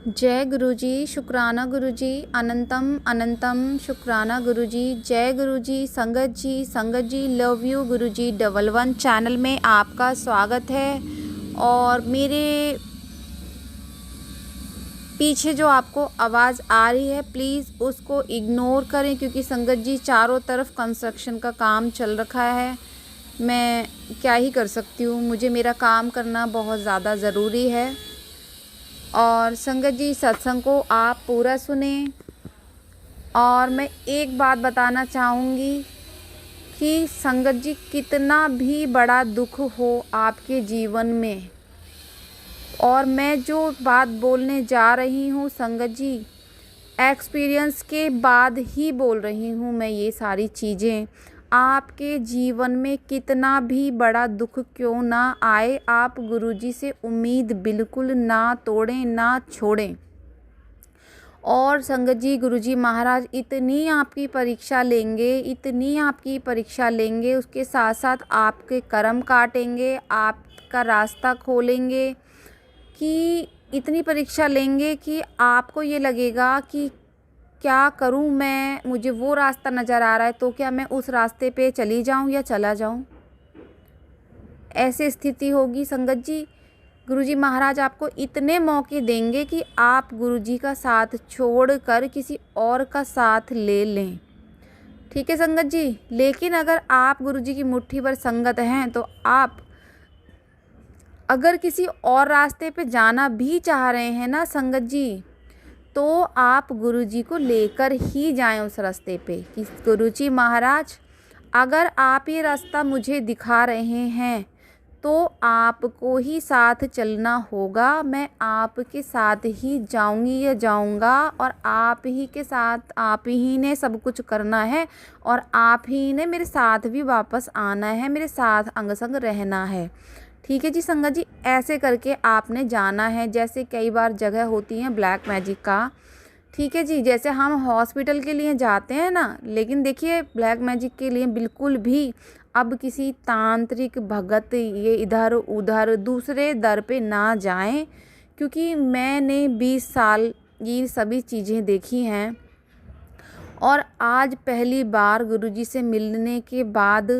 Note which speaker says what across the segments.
Speaker 1: जय गुरुजी, शुक्राना गुरुजी, अनंतम अनंतम शुक्राना गुरुजी। जय गुरुजी, संगत जी love you Guruji. Double one channel में आपका स्वागत है। और मेरे पीछे जो आपको आवाज़ आ रही है प्लीज़ उसको इग्नोर करें, क्योंकि संगत जी चारों तरफ कंस्ट्रक्शन का काम चल रखा है। मैं क्या ही कर सकती हूँ, मुझे मेरा काम करना बहुत ज़्यादा ज़रूरी है। और संगत जी सत्संग को आप पूरा सुने। और मैं एक बात बताना चाहूँगी कि संगत जी कितना भी बड़ा दुख हो आपके जीवन में, और मैं जो बात बोलने जा रही हूँ संगत जी एक्सपीरियंस के बाद ही बोल रही हूँ मैं ये सारी चीज़ें। आपके जीवन में कितना भी बड़ा दुख क्यों ना आए, आप गुरुजी से उम्मीद बिल्कुल ना तोड़ें, ना छोड़ें। और संगत जी गुरुजी महाराज इतनी आपकी परीक्षा लेंगे, इतनी आपकी परीक्षा लेंगे, उसके साथ साथ आपके कर्म काटेंगे, आपका रास्ता खोलेंगे, कि इतनी परीक्षा लेंगे कि आपको ये लगेगा कि क्या करूं मैं, मुझे वो रास्ता नज़र आ रहा है तो क्या मैं उस रास्ते पे चली जाऊं या चला जाऊं। ऐसी स्थिति होगी संगत जी। गुरुजी महाराज आपको इतने मौके देंगे कि आप गुरुजी का साथ छोड़कर किसी और का साथ ले लें। ठीक है संगत जी। लेकिन अगर आप गुरुजी की मुट्ठी भर संगत हैं तो आप अगर किसी और रास्ते पे जाना भी चाह रहे हैं ना संगत जी, तो आप गुरुजी को लेकर ही जाएं उस रास्ते पे कि गुरुजी महाराज अगर आप ये रास्ता मुझे दिखा रहे हैं तो आपको ही साथ चलना होगा। मैं आपके साथ ही जाऊंगी या जाऊंगा, और आप ही के साथ आप ही ने सब कुछ करना है, और आप ही ने मेरे साथ भी वापस आना है, मेरे साथ अंग संग रहना है। ठीक है जी संगत जी, ऐसे करके आपने जाना है। जैसे कई बार जगह होती है ब्लैक मैजिक का, ठीक है जी, जैसे हम हॉस्पिटल के लिए जाते हैं ना, लेकिन देखिए ब्लैक मैजिक के लिए बिल्कुल भी अब किसी तांत्रिक भगत ये इधर उधर दूसरे दर पे ना जाएं, क्योंकि मैंने 20 साल ये सभी चीज़ें देखी हैं। और आज पहली बार गुरुजी से मिलने के बाद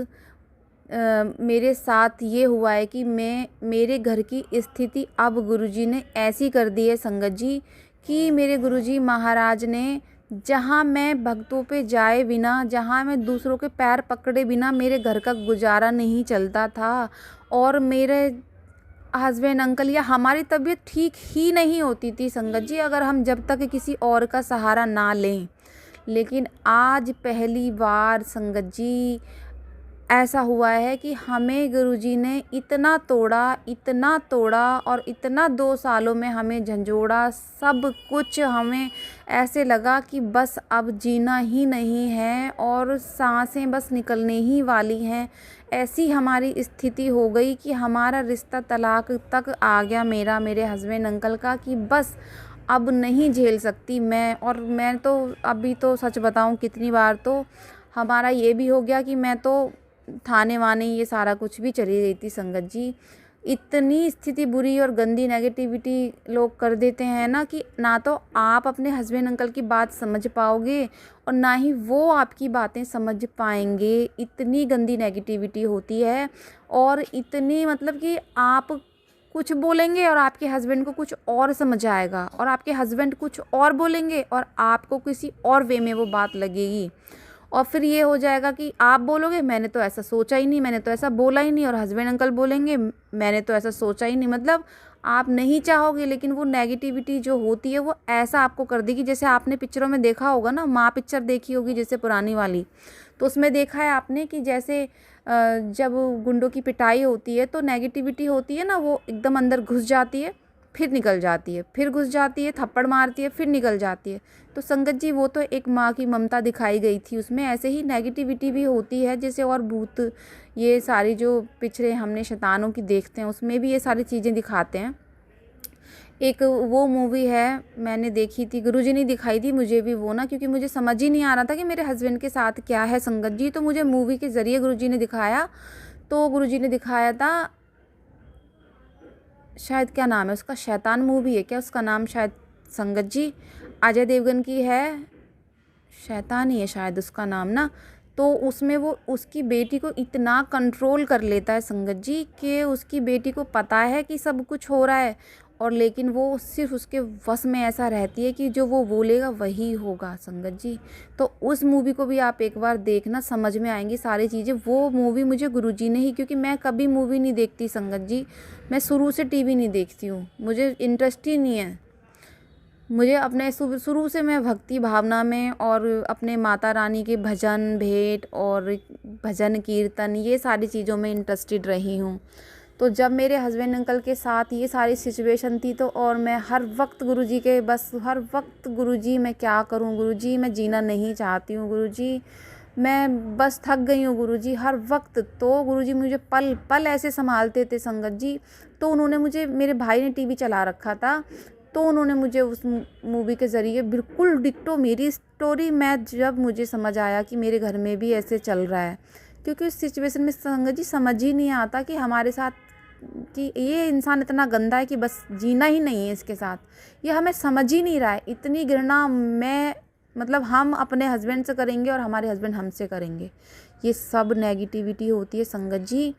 Speaker 1: मेरे साथ ये हुआ है कि मेरे घर की स्थिति अब गुरुजी ने ऐसी कर दी है संगत जी, कि मेरे गुरुजी महाराज ने जहाँ मैं भक्तों पे जाए बिना, जहाँ मैं दूसरों के पैर पकड़े बिना मेरे घर का गुजारा नहीं चलता था। और मेरे हस्बैंड अंकल या हमारी तबीयत ठीक ही नहीं होती थी संगत जी, अगर हम जब तक किसी और का सहारा ना लें। लेकिन आज पहली बार संगत जी ऐसा हुआ है कि हमें गुरुजी ने इतना तोड़ा, इतना तोड़ा, और इतना 2 सालों में हमें झंझोड़ा सब कुछ। हमें ऐसे लगा कि बस अब जीना ही नहीं है और सांसें बस निकलने ही वाली हैं। ऐसी हमारी स्थिति हो गई कि हमारा रिश्ता तलाक तक आ गया, मेरा मेरे हस्बैंड अंकल का, कि बस अब नहीं झेल सकती मैं। और मैं तो अभी तो सच बताऊं कितनी बार तो हमारा ये भी हो गया कि मैं तो थाने वाने ये सारा कुछ भी चली गई थी संगत जी। इतनी स्थिति बुरी और गंदी नेगेटिविटी लोग कर देते हैं ना, कि ना तो आप अपने हस्बैंड अंकल की बात समझ पाओगे और ना ही वो आपकी बातें समझ पाएंगे। इतनी गंदी नेगेटिविटी होती है, और इतनी मतलब कि आप कुछ बोलेंगे और आपके हस्बैंड को कुछ और समझ आएगा, और आपके हस्बैंड कुछ और बोलेंगे और आपको किसी और वे में वो बात लगेगी। और फिर ये हो जाएगा कि आप बोलोगे मैंने तो ऐसा सोचा ही नहीं, मैंने तो ऐसा बोला ही नहीं, और हस्बैंड अंकल बोलेंगे मैंने तो ऐसा सोचा ही नहीं। मतलब आप नहीं चाहोगे, लेकिन वो नेगेटिविटी जो होती है वो ऐसा आपको कर देगी। जैसे आपने पिक्चरों में देखा होगा ना, माँ पिक्चर देखी होगी जैसे पुरानी वाली, तो उसमें देखा है आपने कि जैसे जब गुंडों की पिटाई होती है तो नेगेटिविटी होती है ना, वो एकदम अंदर घुस जाती है, फिर निकल जाती है, फिर घुस जाती है, थप्पड़ मारती है, फिर निकल जाती है। तो संगत जी वो तो एक माँ की ममता दिखाई गई थी उसमें। ऐसे ही नेगेटिविटी भी होती है जैसे, और भूत ये सारी जो पिक्चरें हमने शैतानों की देखते हैं उसमें भी ये सारी चीज़ें दिखाते हैं। एक वो मूवी है मैंने देखी थी, गुरुजी ने दिखाई थी मुझे भी वो ना, क्योंकि मुझे समझ ही नहीं आ रहा था कि मेरे हस्बैंड के साथ क्या है संगत जी, तो मुझे मूवी के ज़रिए गुरुजी ने दिखाया। तो गुरुजी ने दिखाया था शायद, क्या नाम है उसका, शैतान मूवी है क्या उसका नाम, शायद संगत जी, अजय देवगन की है, शैतान ही है शायद उसका नाम ना। तो उसमें वो उसकी बेटी को इतना कंट्रोल कर लेता है संगत जी कि उसकी बेटी को पता है कि सब कुछ हो रहा है, और लेकिन वो सिर्फ उसके वश में ऐसा रहती है कि जो वो बोलेगा वही होगा संगत जी। तो उस मूवी को भी आप एक बार देखना, समझ में आएंगी सारी चीज़ें। वो मूवी मुझे गुरुजी ने ही, क्योंकि मैं कभी मूवी नहीं देखती संगत जी, मैं शुरू से टीवी नहीं देखती हूँ, मुझे इंटरेस्ट ही नहीं है। मुझे अपने शुरू से मैं भक्ति भावना में और अपने माता रानी के भजन भेंट और भजन कीर्तन ये सारी चीज़ों में इंटरेस्टेड रही हूँ। तो जब मेरे हस्बैंड अंकल के साथ ये सारी सिचुएशन थी, तो और मैं हर वक्त गुरुजी के, बस हर वक्त गुरुजी मैं क्या करूँ गुरुजी, मैं जीना नहीं चाहती हूँ गुरुजी, मैं बस थक गई हूँ गुरुजी, हर वक्त। तो गुरुजी मुझे पल पल ऐसे संभालते थे संगत जी। तो उन्होंने मुझे, मेरे भाई ने टीवी चला रखा था, तो उन्होंने मुझे उस मूवी के ज़रिए बिल्कुल डिट्टो मेरी स्टोरी, मैं जब मुझे समझ आया कि मेरे घर में भी ऐसे चल रहा है, क्योंकि उस सिचुएशन में संगत जी समझ ही नहीं आता कि हमारे साथ, कि ये इंसान इतना गंदा है कि बस जीना ही नहीं है इसके साथ, ये हमें समझ ही नहीं रहा है। इतनी घृणा मैं, मतलब हम अपने हस्बैंड से करेंगे और हमारे हस्बैंड हमसे करेंगे, ये सब नेगेटिविटी होती है संगत जी।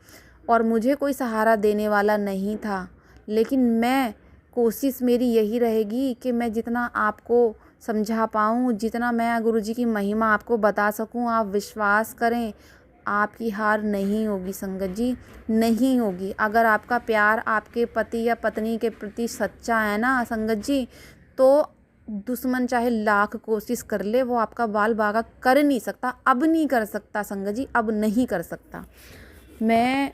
Speaker 1: और मुझे कोई सहारा देने वाला नहीं था, लेकिन मैं, कोशिश मेरी यही रहेगी कि मैं जितना आपको समझा पाऊँ, जितना मैं गुरुजी की महिमा आपको बता सकूँ, आप विश्वास करें, आपकी हार नहीं होगी संगत जी, नहीं होगी। अगर आपका प्यार आपके पति या पत्नी के प्रति सच्चा है ना संगत जी, तो दुश्मन चाहे लाख कोशिश कर ले, वो आपका बाल बागा कर नहीं सकता, अब नहीं कर सकता संगत जी, अब नहीं कर सकता। मैं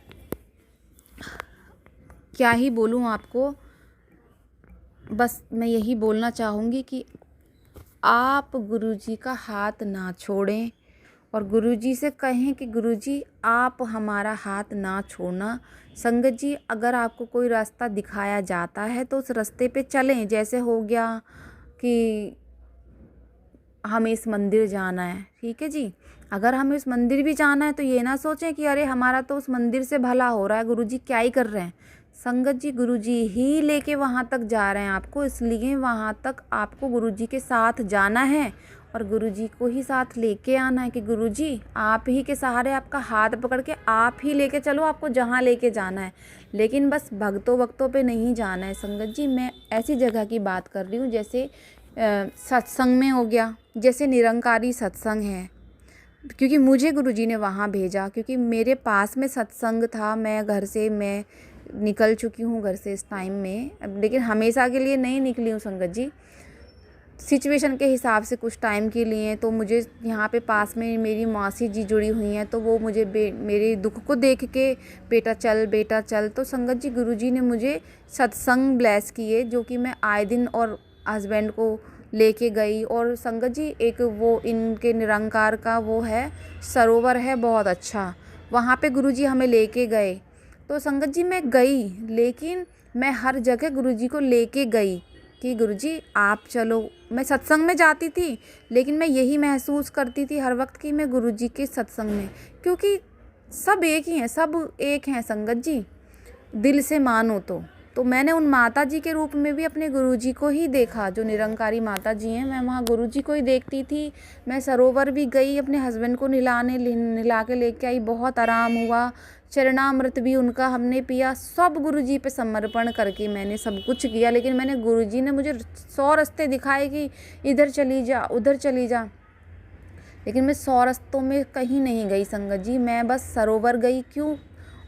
Speaker 1: क्या ही बोलूँ आपको, बस मैं यही बोलना चाहूँगी कि आप गुरुजी का हाथ ना छोड़ें, और गुरुजी से कहें कि गुरुजी आप हमारा हाथ ना छोड़ना। संगत जी, अगर आपको कोई रास्ता दिखाया जाता है तो उस रास्ते पे चलें। जैसे हो गया कि हमें इस मंदिर जाना है, ठीक है जी, अगर हमें उस मंदिर भी जाना है तो ये ना सोचें कि अरे हमारा तो उस मंदिर से भला हो रहा है, गुरुजी क्या ही कर रहे हैं। संगत जी, गुरुजी ही लेके वहाँ तक जा रहे हैं आपको, इसलिए वहाँ तक आपको गुरुजी के साथ जाना है और गुरुजी को ही साथ लेके आना है कि गुरुजी आप ही के सहारे, आपका हाथ पकड़ के आप ही लेके चलो, आपको जहाँ लेके जाना है। लेकिन बस भक्तों पे नहीं जाना है संगत जी। मैं ऐसी जगह की बात कर रही हूँ जैसे सत्संग में हो गया, जैसे निरंकारी सत्संग है, क्योंकि मुझे गुरुजी ने वहाँ भेजा, क्योंकि मेरे पास में सत्संग था। मैं घर से मैं निकल चुकी हूँ घर से इस टाइम में, लेकिन हमेशा के लिए नहीं निकली हूँ संगत जी, सिचुएशन के हिसाब से कुछ टाइम के लिए। तो मुझे यहाँ पे पास में मेरी मौसी जी जुड़ी हुई हैं, तो वो मुझे मेरे दुख को देख के बेटा चल, तो संगत जी गुरुजी ने मुझे सत्संग ब्लेस किए, जो कि मैं आए दिन और हस्बैंड को लेके गई। और संगत जी एक वो इनके निरंकार का वो है सरोवर है बहुत अच्छा, वहाँ पे गुरुजी हमें लेके गए। तो संगत जी मैं गई, लेकिन मैं हर जगह गुरुजी को लेके गई कि गुरुजी आप चलो। मैं सत्संग में जाती थी, लेकिन मैं यही महसूस करती थी हर वक्त कि मैं गुरुजी के सत्संग में, क्योंकि सब एक ही हैं, सब एक हैं संगत जी, दिल से मानो तो मैंने उन माता जी के रूप में भी अपने गुरुजी को ही देखा, जो निरंकारी माता जी हैं, मैं वहाँ गुरुजी को ही देखती थी। मैं सरोवर भी गई, अपने हस्बैंड को नहला के लेके आई, बहुत आराम हुआ, चरणामृत भी उनका हमने पिया, सब गुरुजी पे समर्पण करके मैंने सब कुछ किया। लेकिन मैंने गुरुजी ने मुझे 100 रास्ते दिखाए कि इधर चली जा, उधर चली जा, लेकिन मैं 100 रास्तों में कहीं नहीं गई संगत जी, मैं बस सरोवर गई। क्यों?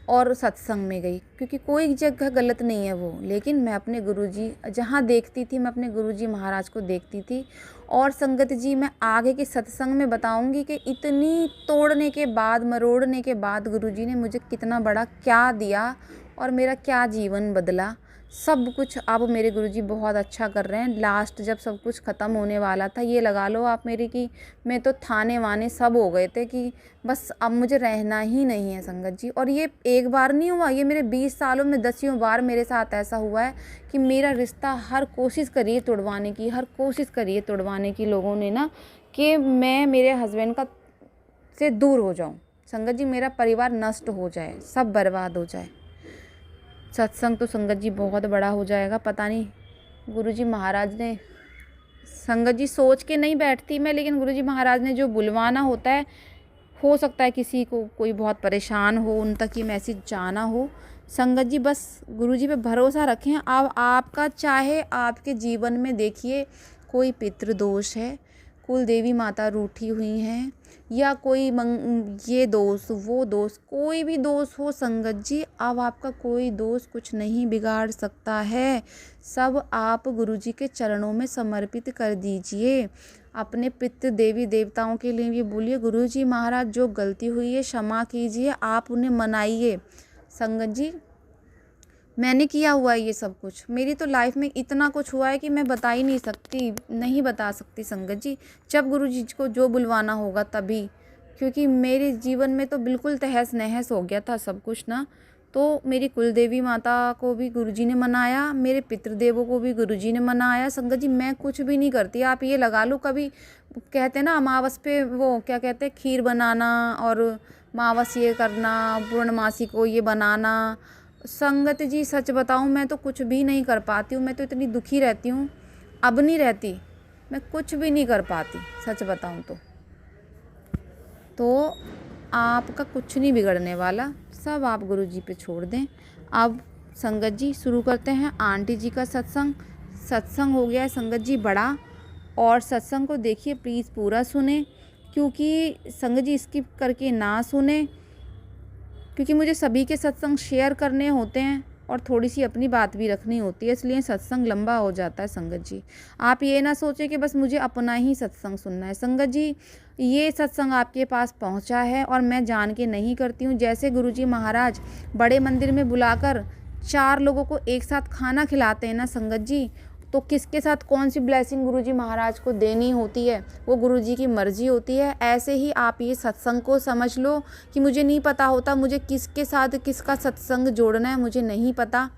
Speaker 1: और सत्संग में गई, क्योंकि कोई जगह गलत नहीं है वो, लेकिन मैं अपने गुरुजी जहाँ देखती थी, मैं अपने गुरुजी महाराज को देखती थी। और संगत जी मैं आगे के सत्संग में बताऊंगी कि इतनी तोड़ने के बाद, मरोड़ने के बाद गुरुजी ने मुझे कितना बड़ा क्या दिया और मेरा क्या जीवन बदला, सब कुछ। अब मेरे गुरुजी बहुत अच्छा कर रहे हैं। लास्ट जब सब कुछ ख़त्म होने वाला था, ये लगा लो आप मेरी कि मैं तो थाने वाने सब हो गए थे कि बस अब मुझे रहना ही नहीं है संगत जी। और ये एक बार नहीं हुआ, ये मेरे 20 सालों में 10वीं बार मेरे साथ ऐसा हुआ है कि मेरा रिश्ता हर कोशिश करिए तोड़वाने की, हर कोशिश करिए तोड़वाने की लोगों ने ना, कि मैं मेरे हस्बैंड का से दूर हो जाऊँ संगत जी, मेरा परिवार नष्ट हो जाए, सब बर्बाद हो जाए। सत्संग तो संगत जी बहुत बड़ा हो जाएगा, पता नहीं गुरुजी महाराज ने संगत जी सोच के नहीं बैठती मैं, लेकिन गुरुजी महाराज ने जो बुलवाना होता है, हो सकता है किसी को कोई बहुत परेशान हो, उन तक ये मैसेज जाना हो। संगत जी बस गुरुजी पे भरोसा रखें। अब आपका चाहे आपके जीवन में देखिए कोई पितृदोष है, कुल देवी माता रूठी हुई हैं, या कोई ये दोष वो दोष, कोई भी दोष हो संगत जी, अब आपका कोई दोष कुछ नहीं बिगाड़ सकता है। सब आप गुरुजी के चरणों में समर्पित कर दीजिए। अपने पितृ देवी देवताओं के लिए भी बोलिए, गुरुजी महाराज जो गलती हुई है क्षमा कीजिए, आप उन्हें मनाइए। संगत जी मैंने किया हुआ है ये सब कुछ, मेरी तो लाइफ में इतना कुछ हुआ है कि मैं बता ही नहीं सकती, नहीं बता सकती संगत जी। जब गुरुजी को जो बुलवाना होगा तभी, क्योंकि मेरे जीवन में तो बिल्कुल तहस नहस हो गया था सब कुछ ना। तो मेरी कुल देवी माता को भी गुरुजी ने मनाया, मेरे पितृदेवों को भी गुरुजी ने मनाया। संगत जी मैं कुछ भी नहीं करती, आप ये लगा लो। कभी कहते हैं ना अमावस पे वो क्या कहते हैं, खीर बनाना, और अमावस ये करना, पूर्णमासी को ये बनाना। संगत जी सच बताऊं मैं तो कुछ भी नहीं कर पाती हूँ, मैं तो इतनी दुखी रहती हूँ, अब नहीं रहती, मैं कुछ भी नहीं कर पाती सच बताऊं तो आपका कुछ नहीं बिगड़ने वाला, सब आप गुरुजी पे छोड़ दें। अब संगत जी शुरू करते हैं आंटी जी का सत्संग। सत्संग हो गया है संगत जी बड़ा, और सत्संग को देखिए प्लीज़ पूरा सुने, क्योंकि संगत जी स्किप करके ना सुने, क्योंकि मुझे सभी के सत्संग शेयर करने होते हैं और थोड़ी सी अपनी बात भी रखनी होती है, इसलिए सत्संग लंबा हो जाता है। संगत जी आप ये ना सोचें कि बस मुझे अपना ही सत्संग सुनना है। संगत जी ये सत्संग आपके पास पहुंचा है और मैं जान के नहीं करती हूँ। जैसे गुरुजी महाराज बड़े मंदिर में बुलाकर 4 लोगों को एक साथ खाना खिलाते हैं ना संगत जी, तो किसके साथ कौन सी ब्लेसिंग गुरुजी महाराज को देनी होती है वो गुरुजी की मर्जी होती है। ऐसे ही आप ये सत्संग को समझ लो कि मुझे नहीं पता होता मुझे किसके साथ किसका सत्संग जोड़ना है, मुझे नहीं पता।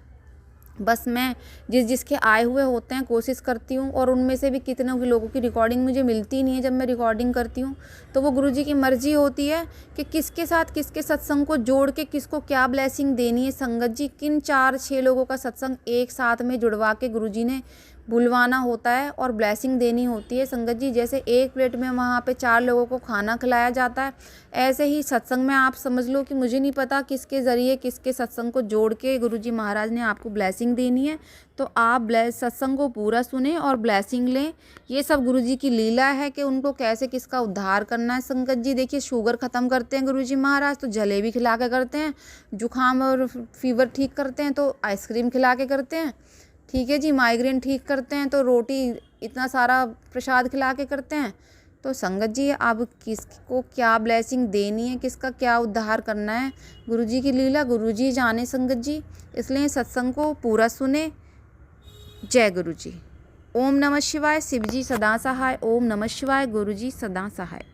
Speaker 1: बस मैं जिसके आए हुए होते हैं कोशिश करती हूँ, और उनमें से भी कितने लोगों की रिकॉर्डिंग मुझे मिलती नहीं है जब मैं रिकॉर्डिंग करती हूँ। तो वो गुरुजी की मर्जी होती है कि किसके साथ किसके सत्संग को जोड़ के किसको क्या ब्लेसिंग देनी है। संगत जी किन 4-6 लोगों का सत्संग एक साथ में जुड़वा के गुरुजी ने बुलवाना होता है और ब्लेसिंग देनी होती है। संगत जी जैसे एक प्लेट में वहाँ पे 4 लोगों को खाना खिलाया जाता है, ऐसे ही सत्संग में आप समझ लो कि मुझे नहीं पता किसके ज़रिए किसके सत्संग को जोड़ के गुरुजी महाराज ने आपको ब्लेसिंग देनी है। तो आप सत्संग को पूरा सुने और ब्लेसिंग लें। ये सब गुरुजी की लीला है कि उनको कैसे किसका उद्धार करना है। संगत जी देखिए शुगर ख़त्म करते हैं गुरुजी महाराज तो जलेबी खिला के करते हैं, जुकाम और फीवर ठीक करते हैं तो आइसक्रीम खिला के करते हैं, ठीक है जी, माइग्रेन ठीक करते हैं तो रोटी इतना सारा प्रसाद खिला के करते हैं। तो संगत जी अब किसको क्या ब्लेसिंग देनी है, किसका क्या उद्धार करना है, गुरुजी की लीला गुरुजी जाने संगत जी। इसलिए सत्संग को पूरा सुने। जय गुरुजी। ओम नमः शिवाय। शिवजी सदा सहाय। ओम नमः शिवाय। गुरुजी सदा सहाय।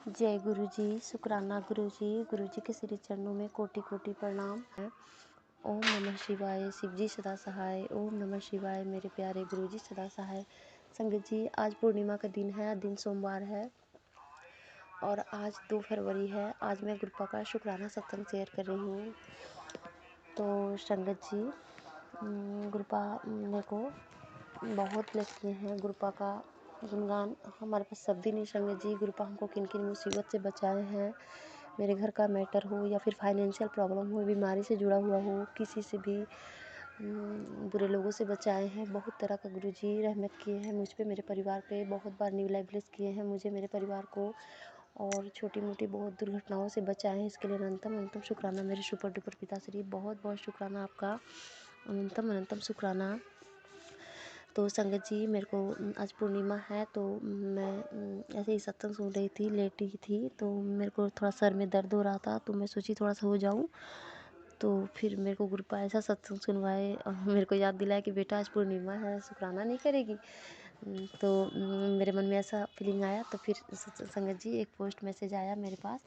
Speaker 2: जय गुरुजी। शुक्राना गुरुजी के श्री चरणों में कोटि कोटि प्रणाम है। ओम नमः शिवाय। शिवजी सदा सहाय। ओम नमः शिवाय। मेरे प्यारे गुरुजी सदा सहाय। संगत जी आज पूर्णिमा का दिन है, दिन सोमवार है और आज 2 फरवरी है। आज मैं गुरुपा का शुक्राना सत्संग शेयर कर रही हूँ। तो संगत जी गुरुपा मेरे को बहुत ब्लेस किए हैं। गुरुपा का गुणगान हमारे पास शब्द ही नहीं। संगत जी गुरुपा हमको किन किन मुसीबत से बचाए हैं, मेरे घर का मैटर हो या फिर फाइनेंशियल प्रॉब्लम हो, बीमारी से जुड़ा हुआ हो, किसी से भी बुरे लोगों से बचाए हैं। बहुत तरह का गुरुजी रहमत किए हैं मुझ पे, मेरे परिवार पे। बहुत बार न्यू लाइफ ब्लेस किए हैं मुझे, मेरे परिवार को, और छोटी मोटी बहुत दुर्घटनाओं से बचाए हैं। इसके लिए अनंतम अनंतम शुक्राना मेरे सुपर डुपर पिताश्री। बहुत बहुत शुक्राना आपका, अनंतम अनंतम शुक्राना। तो संगत जी मेरे को आज पूर्णिमा है तो मैं ऐसे ही सत्संग सुन रही थी, लेटी थी, तो मेरे को थोड़ा सर में दर्द हो रहा था तो मैं सोची थोड़ा सा हो जाऊँ। तो फिर मेरे को गुरुपा ऐसा सत्संग सुनवाए और मेरे को याद दिलाया कि बेटा आज पूर्णिमा है, शुक्राना नहीं करेगी। तो मेरे मन में ऐसा फीलिंग आया। तो फिर संगत जी एक पोस्ट मैसेज आया मेरे पास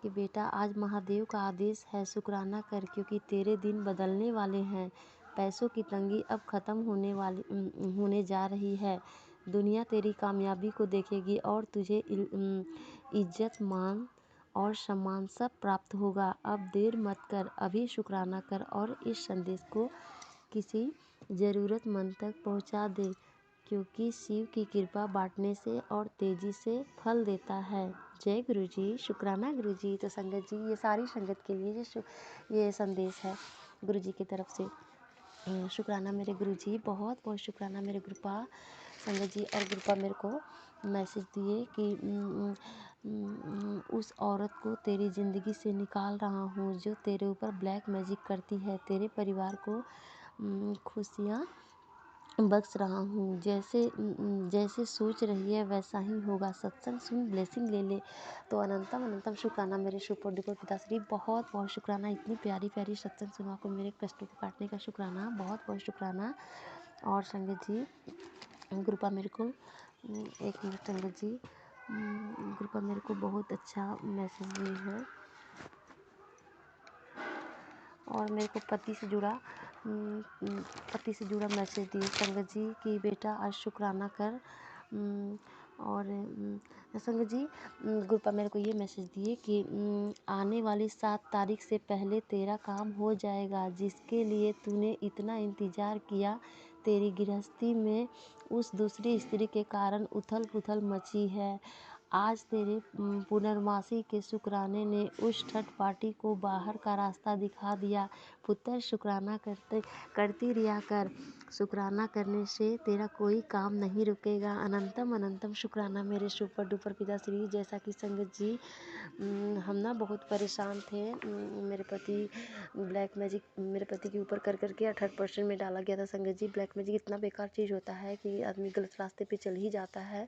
Speaker 2: कि बेटा आज महादेव का आदेश है, शुक्राना कर, क्योंकि तेरे दिन बदलने वाले हैं। पैसों की तंगी अब ख़त्म होने जा रही है। दुनिया तेरी कामयाबी को देखेगी और तुझे इज्जत मान और सम्मान सब प्राप्त होगा। अब देर मत कर, अभी शुक्राना कर और इस संदेश को किसी ज़रूरतमंद तक पहुंचा दे, क्योंकि शिव की कृपा बांटने से और तेजी से फल देता है। जय गुरु जी, शुक्राना गुरु जी। तो संगत जी, ये सारी संगत के लिए ये संदेश है गुरु जी की तरफ से। शुक्राना मेरे गुरु जी, बहुत बहुत शुक्राना मेरे गुरुपा संगत जी। और गुरुपा मेरे को मैसेज दिए कि उस औरत को तेरी ज़िंदगी से निकाल रहा हूँ जो तेरे ऊपर ब्लैक मैजिक करती है। तेरे परिवार को खुशियाँ बख्श रहा हूँ। जैसे सोच रही है वैसा ही होगा। सत्संग सुन, ब्लेसिंग ले ले। तो अनंतम अनंतम शुक्राना मेरे सुपर डुपर पिताश्री, बहुत बहुत शुक्राना। इतनी प्यारी प्यारी सत्संग सुना को मेरे कष्टों को काटने का शुक्राना, बहुत बहुत शुक्राना। और संगत जी, गुरुपा मेरे को एक मिनट संगत जी, गुरुपा मेरे को बहुत अच्छा मैसेज दी है। और मेरे को पति से जुड़ा मैसेज दिए संगत जी कि बेटा आज शुक्राना कर। और संगत जी, गुरुपा मेरे को ये मैसेज दिए कि आने वाली 7 तारीख से पहले तेरा काम हो जाएगा। जिसके लिए तूने इतना इंतज़ार किया, तेरी गृहस्थी में उस दूसरी स्त्री के कारण उथल पुथल मची है। आज तेरे पुनर्मासी के शुक्राने ने उस ठट पार्टी को बाहर का रास्ता दिखा दिया। पुत्र शुक्राना करती रिया कर। शुक्राना करने से तेरा कोई काम नहीं रुकेगा। अनंतम अनंतम शुक्राना मेरे सुपर डुपर पिताश्री। जैसा कि संगत जी, हम ना बहुत परेशान थे। मेरे पति ब्लैक मैजिक मेरे पति के ऊपर कर करके 68% में डाला गया था संगत जी। ब्लैक मैजिक इतना बेकार चीज़ होता है कि आदमी गलत रास्ते पे चल ही जाता है।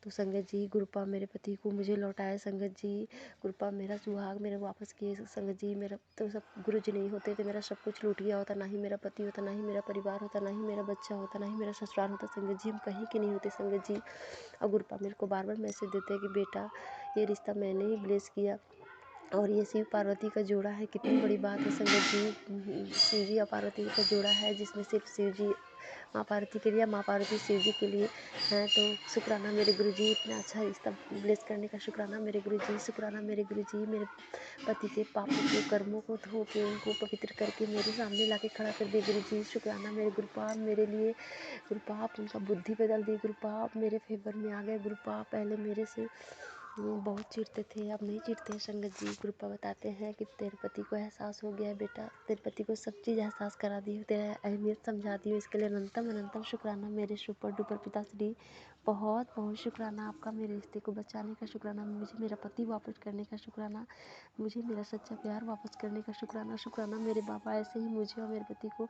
Speaker 2: तो संगत जी, गुरुपा मेरे पति को मुझे लौटाया संगत जी। गुरुपा मेरा सुहाग मेरे वापस किए संगत जी। मेरा तो सब गुरु जी नहीं होते तो मेरा सब कुछ लूट गया होता। ना ही मेरा पति होता, ना ही मेरा परिवार होता, ना ही मेरा बच्चा होता, ना ही मेरा ससुराल होता संगत जी। हम कहीं के नहीं होते संगत जी। और गुरुपा मेरे को बार बार मैसेज देते हैं कि बेटा ये रिश्ता मैंने ही ब्लेस किया और ये शिव पार्वती का जोड़ा है। कितनी बड़ी बात है संगत जी। शिव जी और पार्वती का जोड़ा है जिसमें सिर्फ शिव जी माँ पार्वती के लिए, माँ पार्वती शिव जी के लिए हैं। तो शुक्राना मेरे गुरु जी, इतना अच्छा रिश्ता ब्लेस करने का शुक्राना मेरे गुरु जी। शुक्राना मेरे गुरु जी, मेरे पति के पापों को, कर्मों को धो के उनको पवित्र करके मेरे सामने लाके खड़ा कर दिए गुरु जी। शुक्राना मेरे गुरुपा मेरे लिए। गुरुपा आप उनका बुद्धि बदल दिए। गुरुपा आप मेरे फेवर में आ गए। गुरुपा पहले मेरे से बहुत चिढ़ते थे, अब नहीं चिढ़ते हैं संगत जी। गुरुपा बताते हैं कि तेरे पति को एहसास हो गया है बेटा, तेरे पति को सब चीज़ एहसास करा दी है, तेरा अहमियत समझा दी है। इसके लिए अनंतम अनंतम शुक्राना मेरे सुपर डुपर पिताश्री। बहुत बहुत शुक्राना आपका मेरे रिश्ते को बचाने का शुक्राना, मुझे मेरा पति वापस करने का शुक्राना, मुझे मेरा सच्चा प्यार वापस करने का शुक्राना। शुक्राना मेरे बाबा, ऐसे ही मुझे और मेरे पति को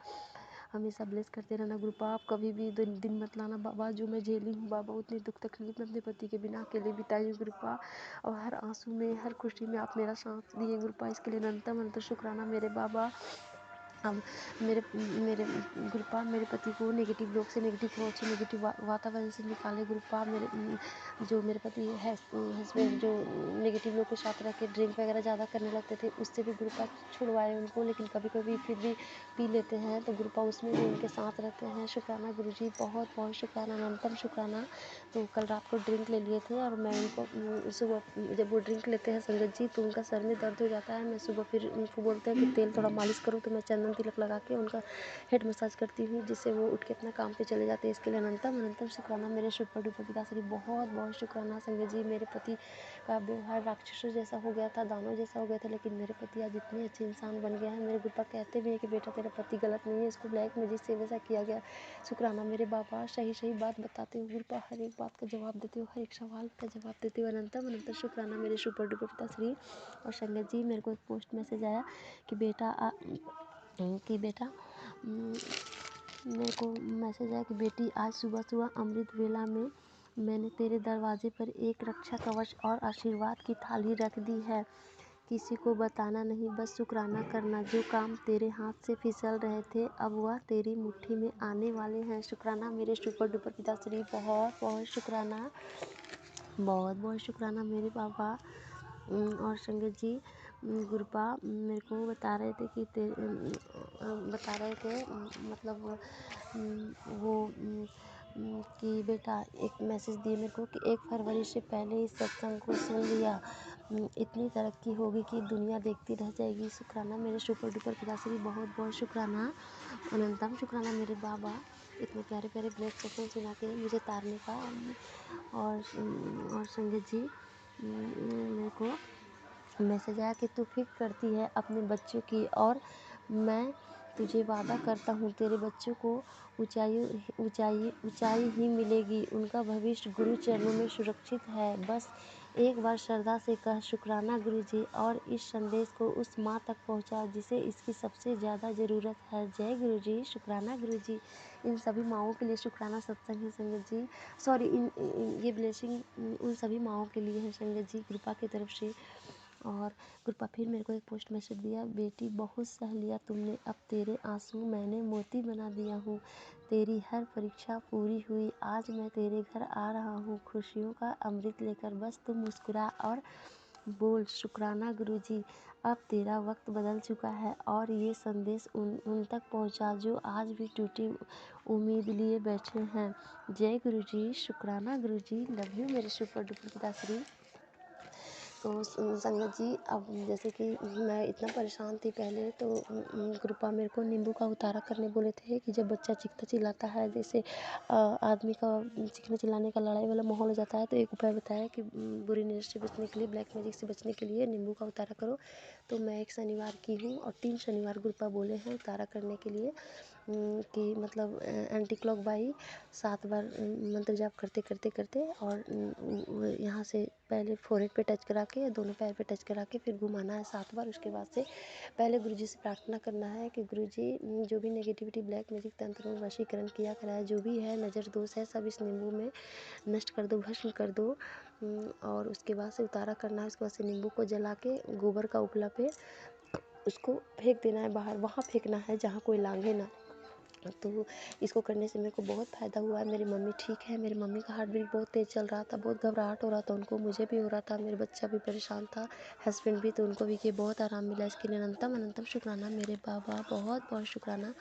Speaker 2: हमेशा ब्लेस करते रहना। गुरुपा आप कभी भी दिन मत लाना बाबा, जो मैं झेली हूँ बाबा, उतनी दुख तकलीफ मैं अपने पति के बिना अकेले बिताई हूँ गुरुपा। और हर आंसू में, हर खुशी में आप मेरा साथ दिए गुरुपा। इसके लिए अनंतम अनंत शुक्राना मेरे बाबा। अब मेरे मेरे गुरुपा मेरे पति को नेगेटिव लोग से, नेगेटिव सोच से, नेगेटिव वातावरण से निकाले गुरुपा। जो मेरे पति है हस्बैंड जो नेगेटिव लोग के साथ रह के ड्रिंक वगैरह ज़्यादा करने लगते थे, उससे भी गुरुपा छुड़वाए उनको। लेकिन कभी कभी फिर भी पी लेते हैं तो गुरुपा उसमें भी उनके साथ रहते हैं। शुक्राना गुरु जी, बहुत बहुत शुक्राना, अनंतम शुक्राना। तो कल रात को ड्रिंक ले लिए थे और मैं उनको सुबह जब वो ड्रिंक लेते हैं संगत जी तो उनका सर में दर्द हो जाता है। मैं सुबह फिर उनको बोलते हैं कि तेल थोड़ा मालिश करो, तो मैं चंदन तिलक लगा के उनका हेड मसाज करती हूँ जिससे वो उठ के अपना काम पे चले जाते हैं। इसके लिए अनंतम अनंतम शुक्राना मेरे सुपर डुपर पिताश्री। बहुत बहुत शुक्राना संगत जी। मेरे पति का व्यवहार राक्षसों जैसा हो गया था, दानव जैसा हो गया था, लेकिन मेरे पति आज इतने अच्छे इंसान बन गया है। मेरे गुरुपा कहते भी हैं कि बेटा तेरा पति गलत नहीं है, इसको ब्लैक मैजिक से वैसा किया गया। शुक्राना मेरे बाबा, सही सही बात बताते हो गुरुपा, हर एक बात का जवाब देते हो, हर एक सवाल का जवाब देते हो। अनंतम अनंतम शुक्राना मेरे सुपर डुपर पिताश्री। और संगत जी, मेरे को एक पोस्ट मैसेज आया कि बेटा मेरे को मैसेज आया कि बेटी आज सुबह सुबह अमृत वेला में मैंने तेरे दरवाजे पर एक रक्षा कवच और आशीर्वाद की थाली रख दी है। किसी को बताना नहीं, बस शुक्राना करना। जो काम तेरे हाथ से फिसल रहे थे अब वह तेरी मुट्ठी में आने वाले हैं। शुक्राना मेरे सुपर डुपर पिताश्री। बहुत बहुत शुक्राना, बहुत बहुत शुक्राना मेरे बाबा। और संगत जी, गुरुपा मेरे को बता रहे थे मतलब कि बेटा एक मैसेज दिए मेरे को कि 1 फरवरी से पहले इस सत्संग को सुन लिया, इतनी तरक्की होगी कि दुनिया देखती रह जाएगी। शुक्राना मेरे सुपर डुपर पिताश्री। बहुत बहुत शुक्राना, अनंतम शुक्राना मेरे बाबा। इतने प्यारे प्यारे ब्लैक सत्संग सुना के मुझे तारने का। और संगत जी मेरे को मैसेज आया कि तू फिक्र करती है अपने बच्चों की, और मैं तुझे वादा करता हूँ तेरे बच्चों को ऊंचाई ऊंचाई ऊंचाई ही मिलेगी। उनका भविष्य गुरु चरणों में सुरक्षित है। बस एक बार श्रद्धा से कह शुक्राना गुरुजी, और इस संदेश को उस माँ तक पहुँचा जिसे इसकी सबसे ज़्यादा ज़रूरत है। जय गुरुजी, शुक्राना गुरुजी। इन सभी माँओं के लिए शुक्राना सत्संग है संगत जी। सॉरी, ये ब्लेसिंग उन सभी माँओं के लिए है संगत जी, कृपा की तरफ से। और कृपा फिर मेरे को एक पोस्ट मैसेज दिया, बेटी बहुत सह लिया तुमने, अब तेरे आंसू मैंने मोती बना दिया हूँ। तेरी हर परीक्षा पूरी हुई, आज मैं तेरे घर आ रहा हूँ खुशियों का अमृत लेकर। बस तुम मुस्कुरा और बोल शुक्राना गुरुजी। अब तेरा वक्त बदल चुका है, और ये संदेश उन तक पहुँचा जो आज भी टूटी उम्मीद लिए बैठे हैं। जय गुरुजी, शुक्राना गुरुजी, लव यू मेरे सुपर डुपर पिताश्री। तो संगत जी, अब जैसे कि मैं इतना परेशान थी पहले, तो कृपा मेरे को नींबू का उतारा करने बोले थे कि जब बच्चा चीखता चिल्लाता है, जैसे आदमी का चीखने चिल्लाने का लड़ाई वाला माहौल हो जाता है, तो एक उपाय बताया कि बुरी नज़र से बचने के लिए, ब्लैक मैजिक से बचने के लिए नींबू का उतारा करो। तो मैं एक शनिवार की हूँ और 3 शनिवार कृपा बोले हैं उतारा करने के लिए, कि मतलब एंटी क्लॉक बाई 7 बार मंत्र जाप करते करते करते, और यहाँ से पहले फोरहेड पे टच करा के, दोनों पैर पे टच करा के फिर घुमाना है 7 बार। उसके बाद से पहले गुरुजी से प्रार्थना करना है कि गुरुजी जो भी नेगेटिविटी, ब्लैक मैजिक, तंत्र, वशीकरण किया कराया जो भी है, नज़र दोष है, सब इस नींबू में नष्ट कर दो, भस्म कर दो। और उसके बाद से उतारा करना है। उसके बाद से नींबू को जला के गोबर का उपला पे उसको फेंक देना है बाहर, वहाँ फेंकना है जहाँ कोई लांघे ना। तो इसको करने से मेरे को बहुत फ़ायदा हुआ है। मेरी मम्मी ठीक है, मेरी मम्मी का हार्ट बीट बहुत तेज़ चल रहा था, बहुत घबराहट हो रहा था उनको, मुझे भी हो रहा था, मेरे बच्चा भी परेशान था, हस्बैंड भी, तो उनको भी कि बहुत आराम मिला। इसके लिए अनंतम अनंतम शुक्राना मेरे बाबा, बहुत बहुत शुक्राना।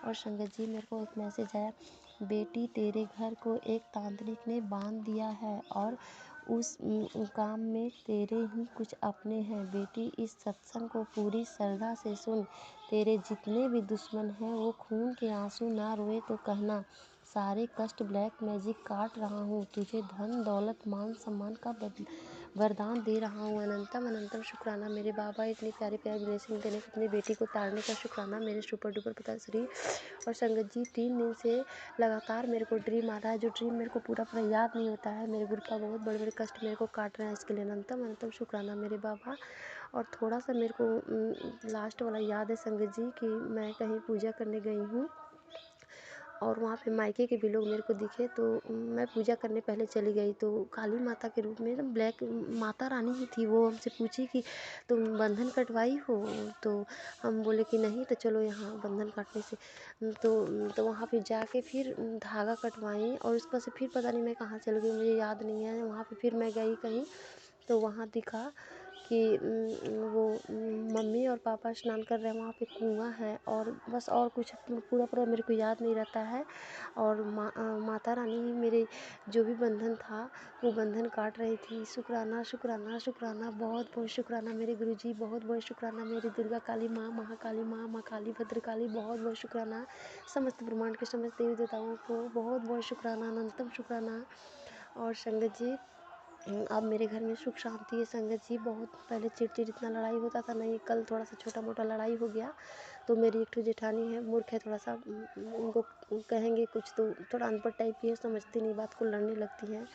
Speaker 2: और संगत जी, मेरे को एक मैसेज आया, बेटी तेरे घर को एक तांत्रिक ने बांध दिया है, और उस काम में तेरे ही कुछ अपने हैं। बेटी इस सत्संग को पूरी श्रद्धा से सुन। तेरे जितने भी दुश्मन हैं वो खून के आंसू ना रोए तो कहना। सारे कष्ट ब्लैक मैजिक काट रहा हूँ। तुझे धन दौलत मान सम्मान का वरदान दे रहा हूँ। अनंतम अनंतम शुक्राना मेरे बाबा, इतनी प्यारी प्यारी ब्लेसिंग देने को, अपनी बेटी को तारने का शुक्राना मेरे सुपर डुपर पिताश्री। और संगत जी, 3 दिन से लगातार मेरे को ड्रीम आ रहा है, जो ड्रीम मेरे को पूरा पूरा याद नहीं होता है। मेरे गुरु का बहुत बड़े बड़े कष्ट मेरे को काट रहे हैं, इसके लिए अनंतम अनंतम शुक्राना मेरे बाबा। और थोड़ा सा मेरे को लास्ट वाला याद है संगत जी, कि मैं कहीं पूजा करने गई हूँ और वहाँ पे मायके के भी लोग मेरे को दिखे, तो मैं पूजा करने पहले चली गई, तो काली माता के रूप में, ब्लैक माता रानी ही थी। वो हमसे पूछी कि तुम बंधन कटवाई हो? तो हम बोले कि नहीं, तो चलो यहाँ बंधन काटने से। तो वहाँ पे जाके फिर धागा कटवाई, और उसके बाद से फिर पता नहीं मैं कहाँ चल गई, मुझे याद नहीं है। वहाँ पे फिर मैं गई कहीं, तो वहाँ दिखा कि वो मम्मी और पापा स्नान कर रहे हैं, वहाँ पे कुआँ है, और बस, और कुछ पूरा पूरा मेरे को याद नहीं रहता है। और माता रानी मेरे जो भी बंधन था वो बंधन काट रही थी। शुक्राना शुक्राना शुक्राना, बहुत बहुत शुक्राना मेरे गुरुजी, बहुत बहुत शुक्राना मेरी दुर्गा काली माँ, महाकाली माँ, माँ काली भद्रकाली, बहुत बहुत शुक्राना। समस्त ब्रह्मांड के समस्त देवी देवताओं को बहुत बहुत शुक्राना, अनंतम शुक्राना। और संगत जी, अब मेरे घर में सुख शांति है संगत जी। बहुत पहले चिड़चिड़ इतना लड़ाई होता था नहीं, कल थोड़ा सा छोटा मोटा लड़ाई हो गया, तो मेरी एक ठो जेठानी है, मूर्ख है थोड़ा सा, उनको कहेंगे कुछ तो थोड़ा अनपढ़ टाइप की है, समझती नहीं बात को, लड़ने लगती हैं।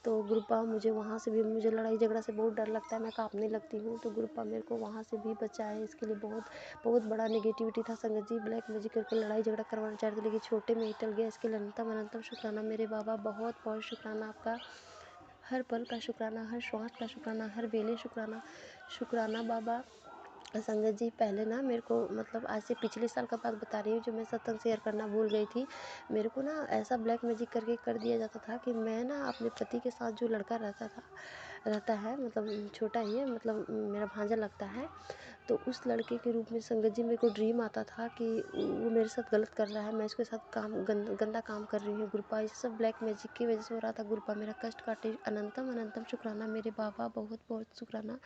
Speaker 2: तो गुरुपा मुझे वहाँ से भी, मुझे लड़ाई झगड़ा से बहुत डर लगता है, मैं कांपने लगती हूँ, तो गुरुपा मेरे को वहाँ से भी बचाए। इसके लिए बहुत बहुत बड़ा नेगेटिविटी था संगत जी, ब्लैक मैजिक करके लड़ाई झगड़ा करवाना चाह रहे थे, लेकिन छोटे में ही टल गया। इसके लिए अनंतम अनंतम शुक्राना मेरे बाबा, बहुत बहुत शुक्राना आपका। हर पल का शुक्राना, हर श्वास का शुक्राना, हर वेले शुक्राना, शुक्राना बाबा। संगत जी, पहले ना मेरे को, मतलब आज से पिछले साल का बात बता रही हूँ, जो मैं सत्संग शेयर करना भूल गई थी। मेरे को ना ऐसा ब्लैक मैजिक करके कर दिया जाता था कि मैं ना अपने पति के साथ, जो लड़का रहता है, मतलब छोटा ही है, मतलब मेरा भांजा लगता है, तो उस लड़के के रूप में संगत जी मेरे को ड्रीम आता था कि वो मेरे साथ गलत कर रहा है, मैं उसके साथ गंदा काम कर रही हूँ। गुरुपा ये सब ब्लैक मैजिक की वजह से हो रहा था। गुरुपा मेरा कष्ट काटे। अनंतम अनंतम शुक्राना मेरे बाबा, बहुत बहुत शुक्राना।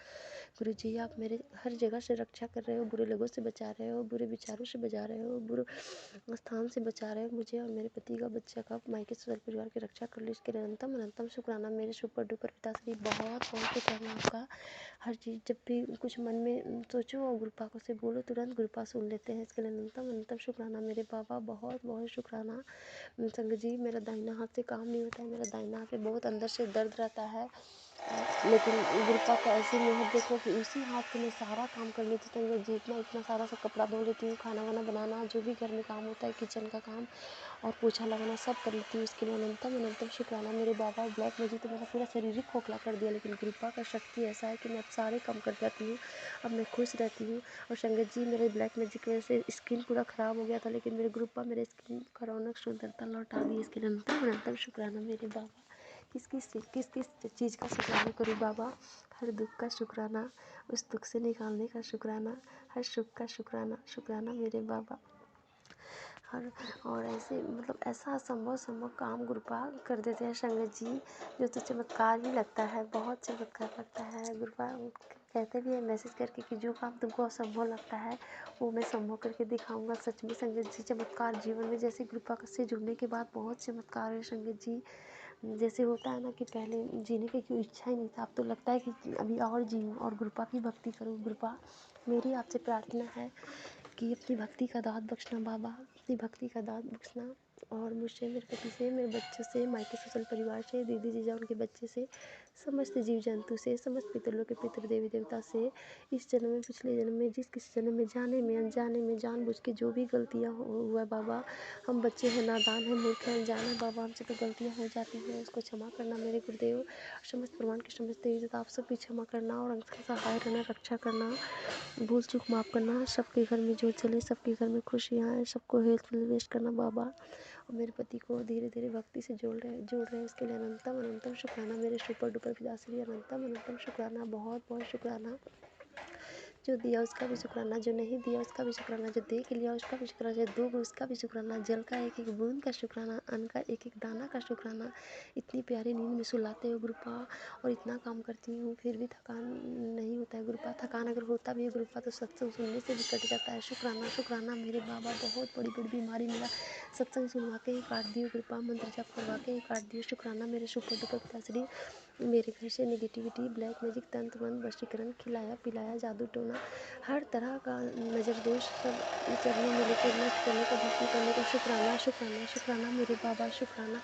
Speaker 2: गुरु जी आप मेरे हर जगह से रक्षा कर रहे हो, बुरे लोगों से बचा रहे हो, बुरे विचारों से बचा रहे हो, बुरे स्थान से बचा रहे हो मुझे और मेरे पति का, बच्चा का, मायके ससुर परिवार की रक्षा कर ली। इसके लिए अनंतम अनंतम शुक्राना मेरे सुपर डुपर पिताश्री, बहुत बहुत शुक्राना आपका। हर चीज़ जब भी कुछ मन में सोचो और गुरुपा को से बोलो, तुरंत गुरुपा सुन लेते हैं। इसके लिए अनंतम अनंतम शुक्राना मेरे बाबा, बहुत बहुत शुक्राना। संगत जी मेरा दाहिना हाथ से काम नहीं होता है, मेरा दाहिना हाथ में बहुत अंदर से दर्द रहता है, लेकिन गुरुपा का ऐसी मेहनत देखो कि उसी हाथ से मैं सारा काम कर लेती हूँ। संगत जी इतना सारा सब कपड़ा धो लेती हूँ, खाना वाना बनाना, जो भी घर में काम होता है, किचन का काम और पोछा लगाना सब कर लेती हूँ। इसके लिए अनंतम अनंतम शुक्राना मेरे बाबा। ब्लैक मैजिक तो मेरा पूरा शरीर ही खोखला कर दिया, लेकिन गुरुपा का शक्ति ऐसा है कि मैं अब सारे काम कर जाती हूँ, अब मैं खुश रहती हूँ। और संगत जी मेरे ब्लैक मैजिक की वजह से स्किन पूरा ख़राब हो गया था, लेकिन मेरे गुरुपा मेरे स्किन का रौनक सुंदरता लौटा दी। इसके लिए अनंतम अनंतम शुक्राना मेरे बाबा। किस किस चीज़ का शुक्राना करूँ बाबा? हर दुख का शुक्राना, उस दुख से निकालने का शुक्राना, हर सुख का शुक्राना, शुक्राना मेरे बाबा। और ऐसे मतलब ऐसा असंभव काम गुरुपा कर देते हैं संगत जी, जो तो चमत्कार ही लगता है, बहुत चमत्कार लगता है। गुरुपा कहते भी है मैसेज करके कि जो काम तुमको असंभव लगता है वो मैं संभव करके दिखाऊंगा। सच में संगत जी चमत्कार जीवन में, जैसे गुरुपा से जुड़ने के बाद बहुत चमत्कार है संगत जी। जैसे होता है ना कि पहले जीने की कोई इच्छा ही नहीं था, अब तो लगता है कि अभी और जीऊँ और गुरुपा की भक्ति करूँ। गुरुपा मेरी आपसे प्रार्थना है कि अपनी भक्ति का दात बख्शना बाबा, अपनी भक्ति का दात बख्शना। और मुझसे, मेरे पति से, मेरे बच्चों से, मायके ससुर परिवार से, दीदी जीजा उनके बच्चे से, समस्त जीव जंतु से, समस्त पितरों के पितृ देवी देवता से, इस जन्म में, पिछले जन्म में, जिस किसी जन्म में, जाने में, अनजाने में, जानबूझ के जो भी गलतियाँ हुआ बाबा, हम बच्चे हैं, नादान हैं, मूर्ख हैं, अनजान हैं बाबा, हमसे तो गलतियाँ हो जाती हैं, उसको क्षमा करना मेरे गुरुदेव। समस्त प्रमाण के समस्त देवी देवता आप सबकी क्षमा करना और उनका सहाय रहना, रक्षा करना, भूल चूक माफ़ करना। सबके घर में जो चले, सबके घर में खुशियाँ आए, सबको हेल्थफुल वेस्ट करना बाबा। और मेरे पति को धीरे धीरे भक्ति से जोड़ रहे हैं। इसके लिए अनंतम अनंतम शुक्राना मेरे सुपर डुपर पिताश्री, अनंतम अनंतम शुक्राना, बहुत बहुत शुक्राना। जो दिया उसका भी शुक्राना, जो नहीं दिया उसका भी शुक्राना, जो देख लिया उसका भी शुक्राना, जो दूर उसका भी शुक्राना, जल का एक एक बूंद का शुक्राना, अन्न का एक एक दाना का शुक्राना। इतनी प्यारी नींद में सुलाते हो गुरुपा, और इतना काम करती हूँ फिर भी थकान नहीं होता है गुरुपा। थकान अगर होता भी है गुरुपा तो सत्संग सुनने से भी कट जाता है। शुक्राना शुक्राना मेरे बाबा, बहुत बड़ी बड़ी बीमारी मेरा सत्संग सुनवा के ही काट दिए गुरुपा, मंत्र जाप करवा के ही काट दिए। शुक्राना मेरे सुपर डुपर पिताश्री। मेरे घर से नेगेटिविटी, ब्लैक मैजिक, तंत्र मंत्र, वशीकरण, खिलाया पिलाया, जादू टोना, हर तरह का नज़र दोष सब चरणों में लेकर नष्ट करने का, भक्ति करने का। शुक्राना शुक्राना शुक्राना मेरे बाबा। शुक्राना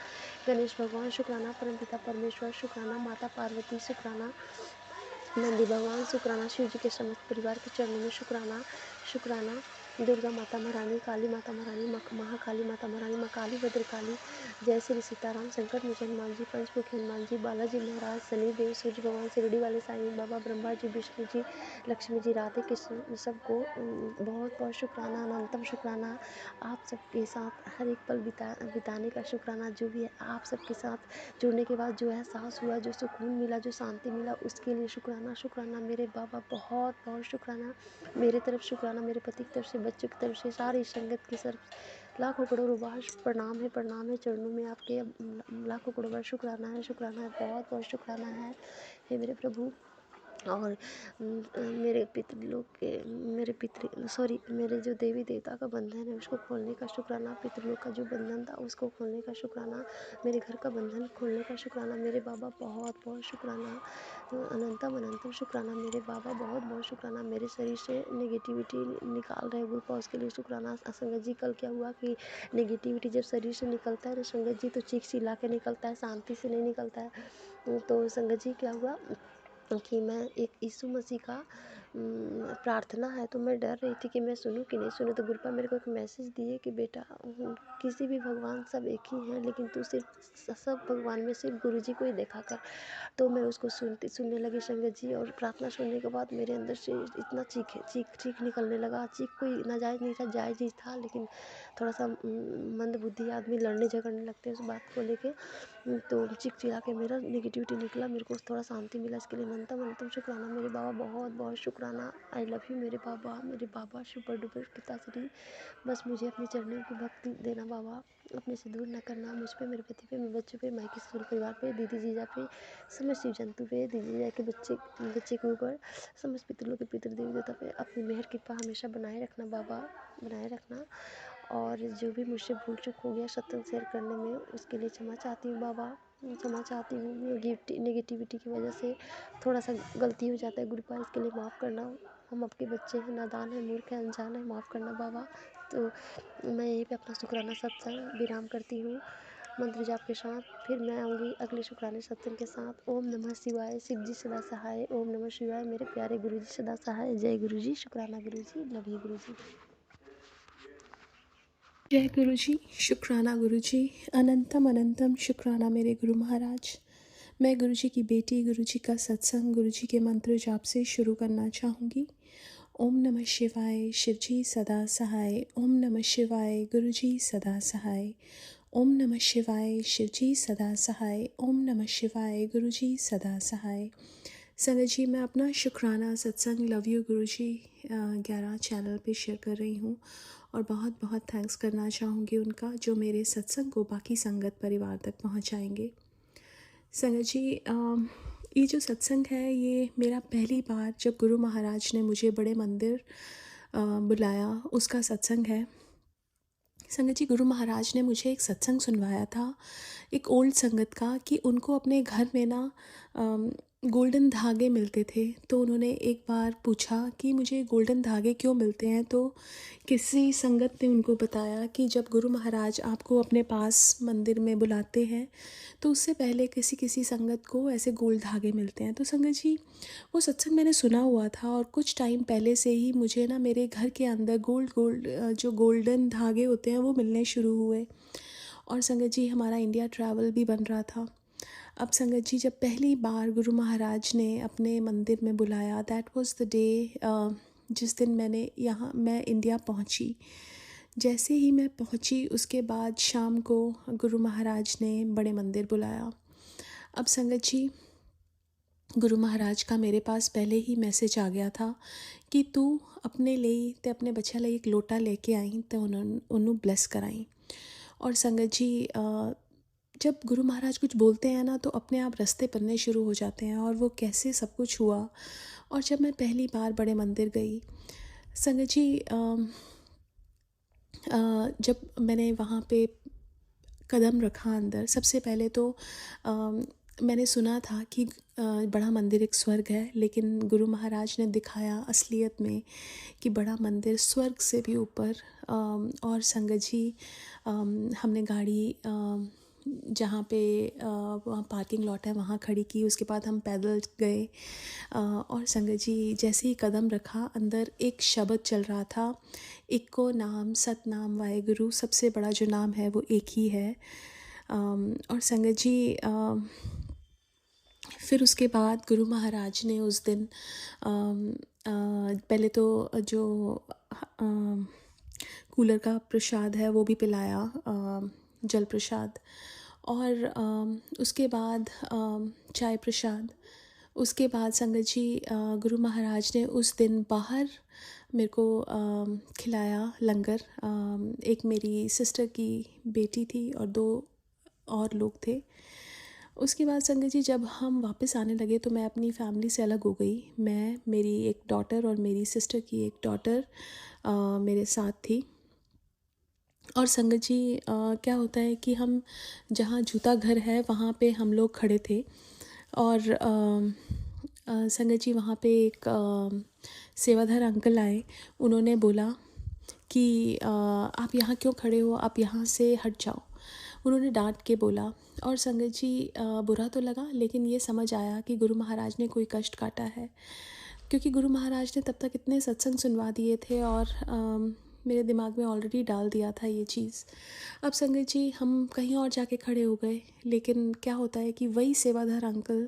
Speaker 2: गणेश भगवान, शुक्राना परमपिता परमेश्वर, शुक्राना माता पार्वती, शुक्राना नंदी भगवान, शुक्राना शिव जी के समस्त परिवार के चरणों में। शुक्राना शुक्राना दुर्गा माता महारानी, काली माता महारानी, महाकाली माता महारानी, माँ काली, भद्रकाली, जय श्री सीताराम, संकट मोचन हनुमान जी, पंचमुखी हनुमान जी, बालाजी महाराज, शनि देव, सूर्य भगवान, शिरडी वाले साईं बाबा, ब्रह्मा जी, विष्णु जी, लक्ष्मी जी, राधे कृष्ण, सबको बहुत बहुत शुक्राना, अनंतम शुक्राना। आप सबके साथ हर एक पल बिताने का शुक्राना। जो भी है आप सबके साथ जुड़ने के बाद जो एहसास हुआ, जो सुकून मिला, जो शांति मिला, उसके लिए शुक्राना शुक्राना मेरे बाबा, बहुत बहुत शुक्राना। मेरे तरफ शुक्राना, मेरे पति की तरफ से, बच्चों की तरफ से, सारी संगत की तरफ लाखों करोड़ों बार प्रणाम है चरणों में आपके। लाखों करोड़ों बार शुक्राना है, बहुत बहुत शुक्राना है हे मेरे प्रभु। और मेरे पितृलोक के, मेरे जो देवी देवता का बंधन है उसको खोलने का शुक्राना, पितृलोक का जो बंधन था उसको खोलने का शुक्राना, मेरे घर का बंधन खोलने का शुक्राना मेरे बाबा, बहुत बहुत शुक्राना। अनंतम अनंतम शुक्राना मेरे बाबा, बहुत बहुत शुक्राना। मेरे शरीर से नेगेटिविटी निकाल रहे गुरुपा, उसके लिए शुक्राना। संगत जी कल क्या हुआ कि नेगेटिविटी जब शरीर से निकलता है ना संगत जी, तो चीख चिल्ला के निकलता है, शांति से नहीं निकलता है। तो संगत जी क्या हुआ कि मैं एक यीशु मसीह का प्रार्थना है, तो मैं डर रही थी कि मैं सुनूं कि नहीं सुनूं। तो गुरुपा मेरे को एक मैसेज दिए कि बेटा किसी भी भगवान सब एक ही हैं, लेकिन तू सिर्फ सब भगवान में सिर्फ गुरु जी को ही देखा कर। तो मैं उसको सुनने लगी संगत जी, और प्रार्थना सुनने के बाद मेरे अंदर से इतना चीख निकलने लगा। चीख कोई नाजायज़ नहीं था, जायज़ ही था, लेकिन थोड़ा सा मंदबुद्धि आदमी लड़ने झगड़ने लगते हैं उस बात को लेके। तो चिक चिल्ला के मेरा नेगेटिविटी निकला, मेरे को थोड़ा शांति मिला। इसके लिए अनंतम अनंतम शुक्राना मेरे बाबा, बहुत बहुत शुक्राना। शुक्राना। आई लव यू मेरे बाबा सुपर डुपर पिताश्री। बस मुझे अपने चरणों की भक्ति देना बाबा, अपने से दूर न करना। मुझ पे, मेरे पति पे, मेरे बच्चों पे, मायके ससुर परिवार पे, दीदी जीजा पे, समस्त जीव जंतु पे, दीदी जीजा के बच्चे के ऊपर, समस्त पितरों के पितृ देवी देवता पे अपनी मेहर कृपा हमेशा बनाए रखना बाबा, बनाए रखना। और जो भी मुझसे भूल चूक हो गया सत्संग शेयर करने में, उसके लिए क्षमा चाहती हूँ बाबा, क्षमा चाहती हूँ। नेगेटिविटी की वजह से थोड़ा सा गलती हो जाता है गुरुपा, इसके लिए माफ़ करना। हम आपके बच्चे हैं, नादान हैं, मूर्ख हैं, अनजान हैं, माफ़ करना बाबा। तो मैं यहीं पे अपना शुक्राना सत्संग विराम करती हूँ मंत्र जाप के साथ। फिर मैं आऊँगी अगले शुक्राने सत्संग के साथ। ओम नमः शिवाय, शिव जी सदा सहाय। ओम नमः शिवाय, मेरे प्यारे गुरु जी सदा सहाय। जय गुरु जी, शुक्राना गुरु जी, लव यू गुरु जी।
Speaker 3: जय गुरु जी, शुक्राना गुरु जी, अनंतम अनंतम शुक्राना मेरे गुरु महाराज। मैं गुरु जी की बेटी गुरु जी का सत्संग गुरु जी के मंत्र जाप से शुरू करना चाहूँगी। ओम नमः शिवाय, शिव जी सदा सहाय। ओम नमः शिवाय, गुरु जी सदा सहाय। ओम नमः शिवाय, शिव जी सदा सहाय। ओम नमः शिवाय, गुरु जी सदा सहाय। संगत जी, मैं अपना शुक्राना सत्संग love you Guru ji 11 channel पे शेयर कर रही हूँ और बहुत बहुत थैंक्स करना चाहूँगी उनका, जो मेरे सत्संग को बाकी संगत परिवार तक पहुँचाएंगे। संगत जी, ये जो सत्संग है ये मेरा पहली बार जब गुरु महाराज ने मुझे बड़े मंदिर बुलाया उसका सत्संग है। संगत जी, गुरु महाराज ने मुझे एक सत्संग सुनवाया था एक ओल्ड संगत का, कि उनको अपने घर में ना गोल्डन धागे मिलते थे। तो उन्होंने एक बार पूछा कि मुझे गोल्डन धागे क्यों मिलते हैं। तो किसी संगत ने उनको बताया कि जब गुरु महाराज आपको अपने पास मंदिर में बुलाते हैं तो उससे पहले किसी किसी संगत को ऐसे गोल्ड धागे मिलते हैं। तो संगत जी, वो सत्संग मैंने सुना हुआ था और कुछ टाइम पहले से ही मुझे ना मेरे घर के अंदर जो गोल्डन धागे होते हैं वो मिलने शुरू हुए। और संगत जी, हमारा इंडिया ट्रैवल भी बन रहा था। अब संगत जी, जब पहली बार गुरु महाराज ने अपने मंदिर में बुलाया, दैट वाज द डे जिस दिन मैं इंडिया पहुंची। जैसे ही मैं पहुंची उसके बाद शाम को गुरु महाराज ने बड़े मंदिर बुलाया। अब संगत जी, गुरु महाराज का मेरे पास पहले ही मैसेज आ गया था कि तू अपने लिए ते अपने बच्चा लिए एक लोटा लेके आई तो उन्होंने ब्लेस कराई। और संगत जी, जब गुरु महाराज कुछ बोलते हैं ना तो अपने आप रास्ते बनने शुरू हो जाते हैं, और वो कैसे सब कुछ हुआ। और जब मैं पहली बार बड़े मंदिर गई संगत जी, जब मैंने वहाँ पे कदम रखा अंदर, सबसे पहले तो मैंने सुना था कि बड़ा मंदिर एक स्वर्ग है, लेकिन गुरु महाराज ने दिखाया असलियत में कि बड़ा मंदिर स्वर्ग से भी ऊपर। और संगत जी, हमने गाड़ी जहाँ पे वहाँ पार्किंग लॉट है वहाँ खड़ी की, उसके बाद हम पैदल गए। और संगत जी, जैसे ही कदम रखा अंदर एक शब्द चल रहा था, इक्को नाम सतनाम वाहेगुरु, सबसे बड़ा जो नाम है वो एक ही है। और संगत जी, फिर उसके बाद गुरु महाराज ने उस दिन पहले तो जो कूलर का प्रसाद है वो भी पिलाया, जल प्रसाद, और उसके बाद चाय प्रसाद। उसके बाद संगत जी, गुरु महाराज ने उस दिन बाहर मेरे को खिलाया लंगर। एक मेरी सिस्टर की बेटी थी और 2 और लोग थे। उसके बाद संगत जी, जब हम वापस आने लगे तो मैं अपनी फैमिली से अलग हो गई। मैं, मेरी एक डॉटर और मेरी सिस्टर की एक डॉटर मेरे साथ थी। और संगत जी, क्या होता है कि हम जहाँ जूता घर है वहाँ पे हम लोग खड़े थे। और संगत जी, वहाँ पे एक सेवाधार अंकल आए। उन्होंने बोला कि आप यहाँ क्यों खड़े हो, आप यहाँ से हट जाओ। उन्होंने डांट के बोला। और संगत जी, बुरा तो लगा, लेकिन ये समझ आया कि गुरु महाराज ने कोई कष्ट काटा है, क्योंकि गुरु महाराज ने तब तक इतने सत्संग सुनवा दिए थे और मेरे दिमाग में ऑलरेडी डाल दिया था ये चीज़। अब संगत जी, हम कहीं और जाके खड़े हो गए, लेकिन क्या होता है कि वही सेवाधार अंकल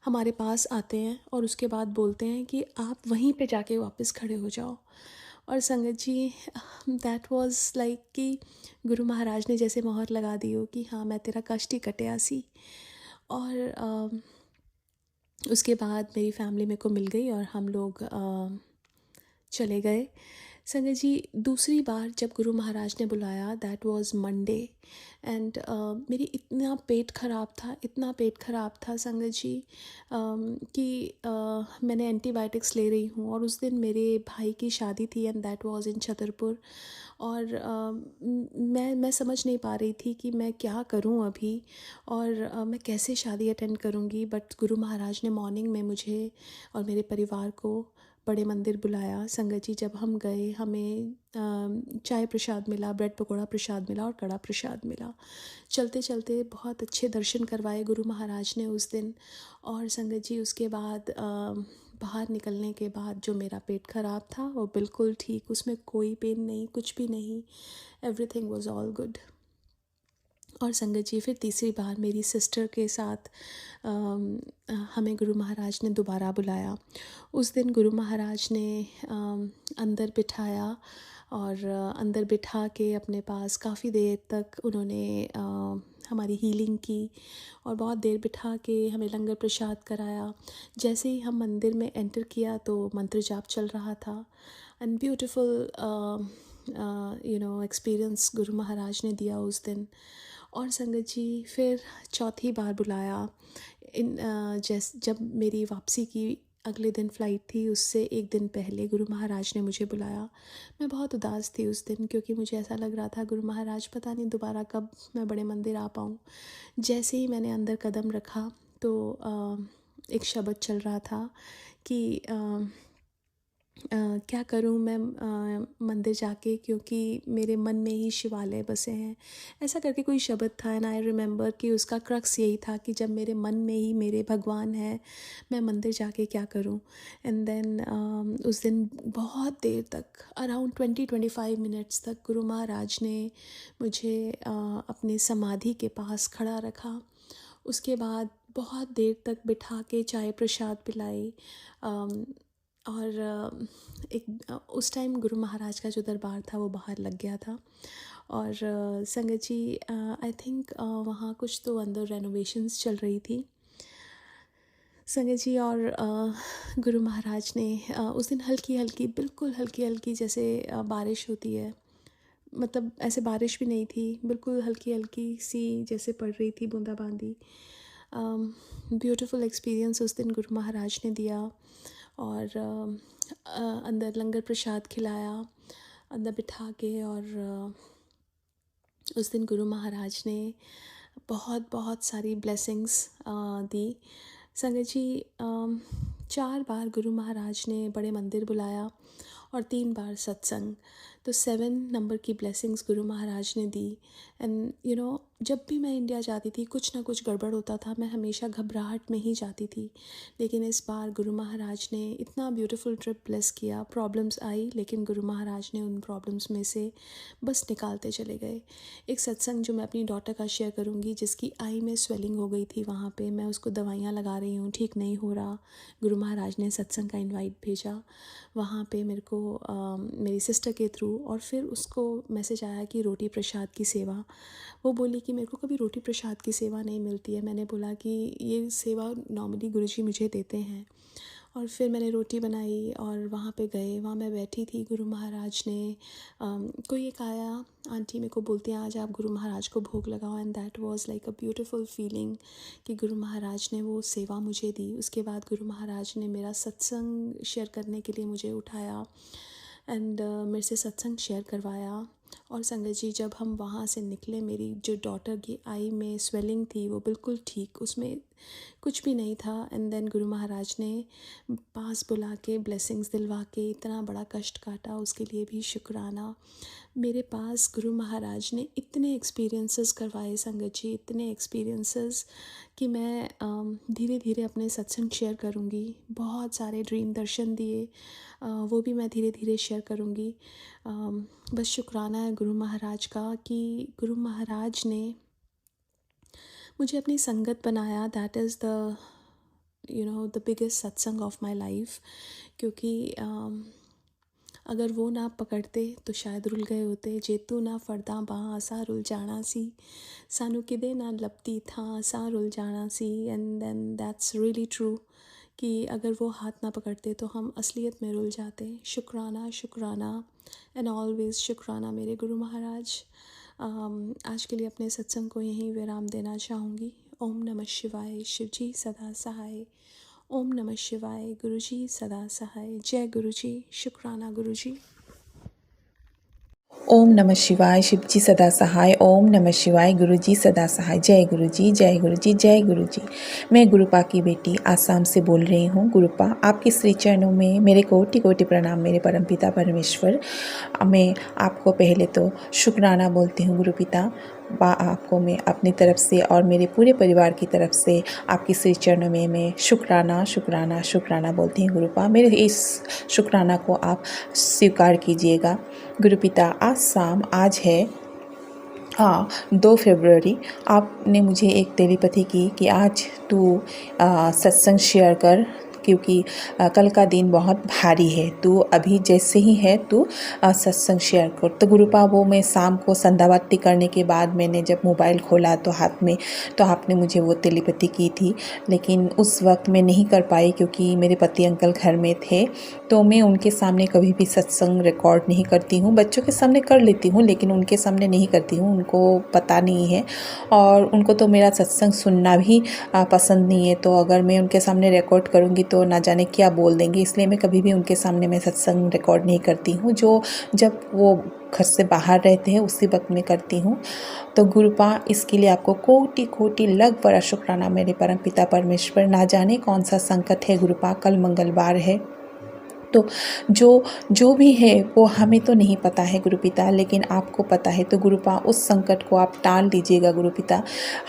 Speaker 3: हमारे पास आते हैं और उसके बाद बोलते हैं कि आप वहीं पे जाके वापस खड़े हो जाओ। और संगत जी, दैट वाज लाइक कि गुरु महाराज ने जैसे मोहर लगा दी हो कि हाँ, मैं तेरा कष्ट ही कटिया सी। और उसके बाद मेरी फैमिली मेरे को मिल गई और हम लोग चले गए। संगत जी, दूसरी बार जब गुरु महाराज ने बुलाया, दैट वाज मंडे एंड मेरी इतना पेट ख़राब था, इतना पेट ख़राब था संगत जी, कि मैंने एंटीबायोटिक्स ले रही हूँ और उस दिन मेरे भाई की शादी थी and that was in Chhatarpur. और मैं समझ नहीं पा रही थी कि मैं क्या करूँ अभी और मैं कैसे शादी अटेंड करूँगी। बट गुरु महाराज ने मॉर्निंग में मुझे और मेरे परिवार को बड़े मंदिर बुलाया। संगत जी, जब हम गए, हमें चाय प्रसाद मिला, ब्रेड पकौड़ा प्रसाद मिला और कड़ा प्रसाद मिला। चलते चलते बहुत अच्छे दर्शन करवाए गुरु महाराज ने उस दिन। और संगत जी, उसके बाद बाहर निकलने के बाद जो मेरा पेट ख़राब था वो बिल्कुल ठीक, उसमें कोई पेन नहीं, कुछ भी नहीं, एवरीथिंग वाज ऑल गुड। और संगत जी, फिर तीसरी बार मेरी सिस्टर के साथ हमें गुरु महाराज ने दोबारा बुलाया। उस दिन गुरु महाराज ने अंदर बिठाया और अंदर बिठा के अपने पास काफ़ी देर तक उन्होंने हमारी हीलिंग की और बहुत देर बिठा के हमें लंगर प्रसाद कराया। जैसे ही हम मंदिर में एंटर किया तो मंत्र जाप चल रहा था and beautiful experience Guru Maharaj ने दिया उस दिन। और संगत जी, फिर चौथी बार बुलाया जब मेरी वापसी की अगले दिन फ़्लाइट थी, उससे एक दिन पहले गुरु महाराज ने मुझे बुलाया। मैं बहुत उदास थी उस दिन, क्योंकि मुझे ऐसा लग रहा था गुरु महाराज पता नहीं दोबारा कब मैं बड़े मंदिर आ पाऊँ। जैसे ही मैंने अंदर कदम रखा तो एक शब्द चल रहा था कि क्या करूं मैं मंदिर जाके, क्योंकि मेरे मन में ही शिवालय बसे हैं, ऐसा करके कोई शब्द था। एंड आई रिमेंबर कि उसका क्रक्स यही था कि जब मेरे मन में ही मेरे भगवान हैं, मैं मंदिर जाके क्या करूं। एंड देन उस दिन बहुत देर तक, अराउंड 20-25 मिनट्स तक गुरु महाराज ने मुझे अपनी समाधि के पास खड़ा रखा। उसके बाद बहुत देर तक बिठा के चाय प्रसाद पिलाई। और उस टाइम गुरु महाराज का जो दरबार था वो बाहर लग गया था। और संगत जी, आई थिंक वहाँ कुछ तो अंदर रेनोवेशंस चल रही थी संगत जी। और गुरु महाराज ने उस दिन हल्की हल्की, बिल्कुल हल्की हल्की, जैसे बारिश होती है, मतलब ऐसे बारिश भी नहीं थी, बिल्कुल हल्की हल्की सी जैसे पड़ रही थी बूंदाबांदी। ब्यूटीफुल एक्सपीरियंस उस दिन गुरु महाराज ने दिया। और अंदर लंगर प्रसाद खिलाया अंदर बिठा के। और उस दिन गुरु महाराज ने बहुत बहुत सारी ब्लेसिंग्स दी। संगत जी, 4 बार गुरु महाराज ने बड़े मंदिर बुलाया और 3 बार सत्संग, तो 7 नंबर की ब्लेसिंग्स गुरु महाराज ने दी। एंड जब भी मैं इंडिया जाती थी कुछ ना कुछ गड़बड़ होता था, मैं हमेशा घबराहट में ही जाती थी। लेकिन इस बार गुरु महाराज ने इतना ब्यूटीफुल ट्रिप ब्लेस किया। प्रॉब्लम्स आई, लेकिन गुरु महाराज ने उन प्रॉब्लम्स में से बस निकालते चले गए। एक सत्संग जो मैं अपनी डॉटर का शेयर करूँगी, जिसकी आई में स्वेलिंग हो गई थी, वहाँ पे मैं उसको दवाइयाँ लगा रही हूँ, ठीक नहीं हो रहा। गुरु महाराज ने सत्संग का इनवाइट भेजा वहाँ पे मेरे को, मेरी सिस्टर के थ्रू। और फिर उसको मैसेज आया कि रोटी प्रसाद की सेवा। वो बोली कि मेरे को कभी रोटी प्रसाद की सेवा नहीं मिलती है। मैंने बोला कि ये सेवा नॉर्मली गुरुजी मुझे देते हैं। और फिर मैंने रोटी बनाई और वहाँ पे गए, वहाँ मैं बैठी थी। गुरु महाराज ने कोई एक आया, आंटी मेरे को बोलती हैं आज आप गुरु महाराज को भोग लगाओ। And that was like a beautiful feeling कि गुरु महाराज ने वो सेवा मुझे दी। उसके बाद गुरु महाराज ने मेरा सत्संग शेयर करने के लिए मुझे उठाया एंड मेरे से सत्संग शेयर करवाया। और संगत जी, जब हम वहाँ से निकले, मेरी जो डॉटर की आई में स्वेलिंग थी वो बिल्कुल ठीक, उसमें कुछ भी नहीं था। एंड देन गुरु महाराज ने पास बुला के ब्लेसिंग्स दिलवा के इतना बड़ा कष्ट काटा, उसके लिए भी शुक्राना। मेरे पास गुरु महाराज ने इतने एक्सपीरियंसेस करवाए संगत जी, इतने एक्सपीरियंसेस कि मैं धीरे धीरे अपने सत्संग शेयर करूँगी। बहुत सारे ड्रीम दर्शन दिए, वो भी मैं धीरे धीरे शेयर करूँगी। बस शुक्राना है गुरु महाराज का कि गुरु महाराज ने मुझे अपनी संगत बनाया। दैट इज़ द बिगेस्ट सत्संग ऑफ माई लाइफ। क्योंकि अगर वो ना पकड़ते तो शायद रुल गए होते। जे तू ना फड़दा बांह असां रुल जाना सी, सानू किदे ना लपती थां असां रुल जाना सी। And then that's really true कि अगर वो हाथ ना पकड़ते तो हम असलियत में रुल जाते। शुक्राना शुक्राना एंड ऑलवेज़ शुक्राना मेरे गुरु महाराज। आज के लिए अपने सत्संग को यहीं विराम देना चाहूँगी। ओम नमः शिवाय, शिव जी सदा सहाय। ओम नमः शिवाय, गुरु जी सदा सहाय। जय गुरु जी, शुक्राना गुरु जी।
Speaker 4: ओम नमः शिवाय, शिव जी सदा सहाय। ओम नमः शिवाय, गुरु जी सदा सहाय। जय गुरु जी, जय गुरु जी, जय गुरु जी। मैं गुरुपा की बेटी आसाम से बोल रही हूँ। गुरुपा, आपके श्री चरणों में मेरे कोटि कोटि प्रणाम मेरे परमपिता परमेश्वर। मैं आपको पहले तो शुक्राना बोलती हूँ गुरुपिता। आपको मैं अपनी तरफ से और मेरे पूरे परिवार की तरफ से आपके श्री चरणों में मैं शुक्राना शुक्राना शुक्राना बोलती हूँ गुरुपा। मेरे इस शुक्राना को आप स्वीकार कीजिएगा गुरुपिता। आज है 2 फरवरी। आपने मुझे एक टेलीपैथी की कि आज तू सत्संग शेयर कर, क्योंकि कल का दिन बहुत भारी है, तू अभी जैसे ही है तू सत्संग शेयर कर। तो गुरुपा वो मैं शाम को संध्यावती करने के बाद मैंने जब मोबाइल खोला तो हाथ में, तो आपने मुझे वो टेलीपैथी की थी, लेकिन उस वक्त मैं नहीं कर पाई क्योंकि मेरे पति अंकल घर में थे। तो मैं उनके सामने कभी भी सत्संग रिकॉर्ड नहीं करती हूँ। बच्चों के सामने कर लेती हूँ लेकिन उनके सामने नहीं करती हूँ, उनको पता नहीं है और उनको तो मेरा सत्संग सुनना भी पसंद नहीं है। तो अगर मैं उनके सामने रिकॉर्ड करूँगी तो ना जाने क्या बोल देंगे, इसलिए मैं कभी भी उनके सामने मैं सत्संग रिकॉर्ड नहीं करती हूँ। जो जब वो घर से बाहर रहते हैं उसी वक्त मैं करती हूँ। तो गुरुपा, इसके लिए आपको कोटि कोटि लख बड़ा शुक्राना मेरे परम पिता परमेश्वर। ना जाने कौन सा संकट है गुरुपा, कल मंगलवार है, तो जो भी है वो हमें तो नहीं पता है गुरुपिता, लेकिन आपको पता है। तो गुरुपा, उस संकट को आप टाल दीजिएगा गुरुपिता।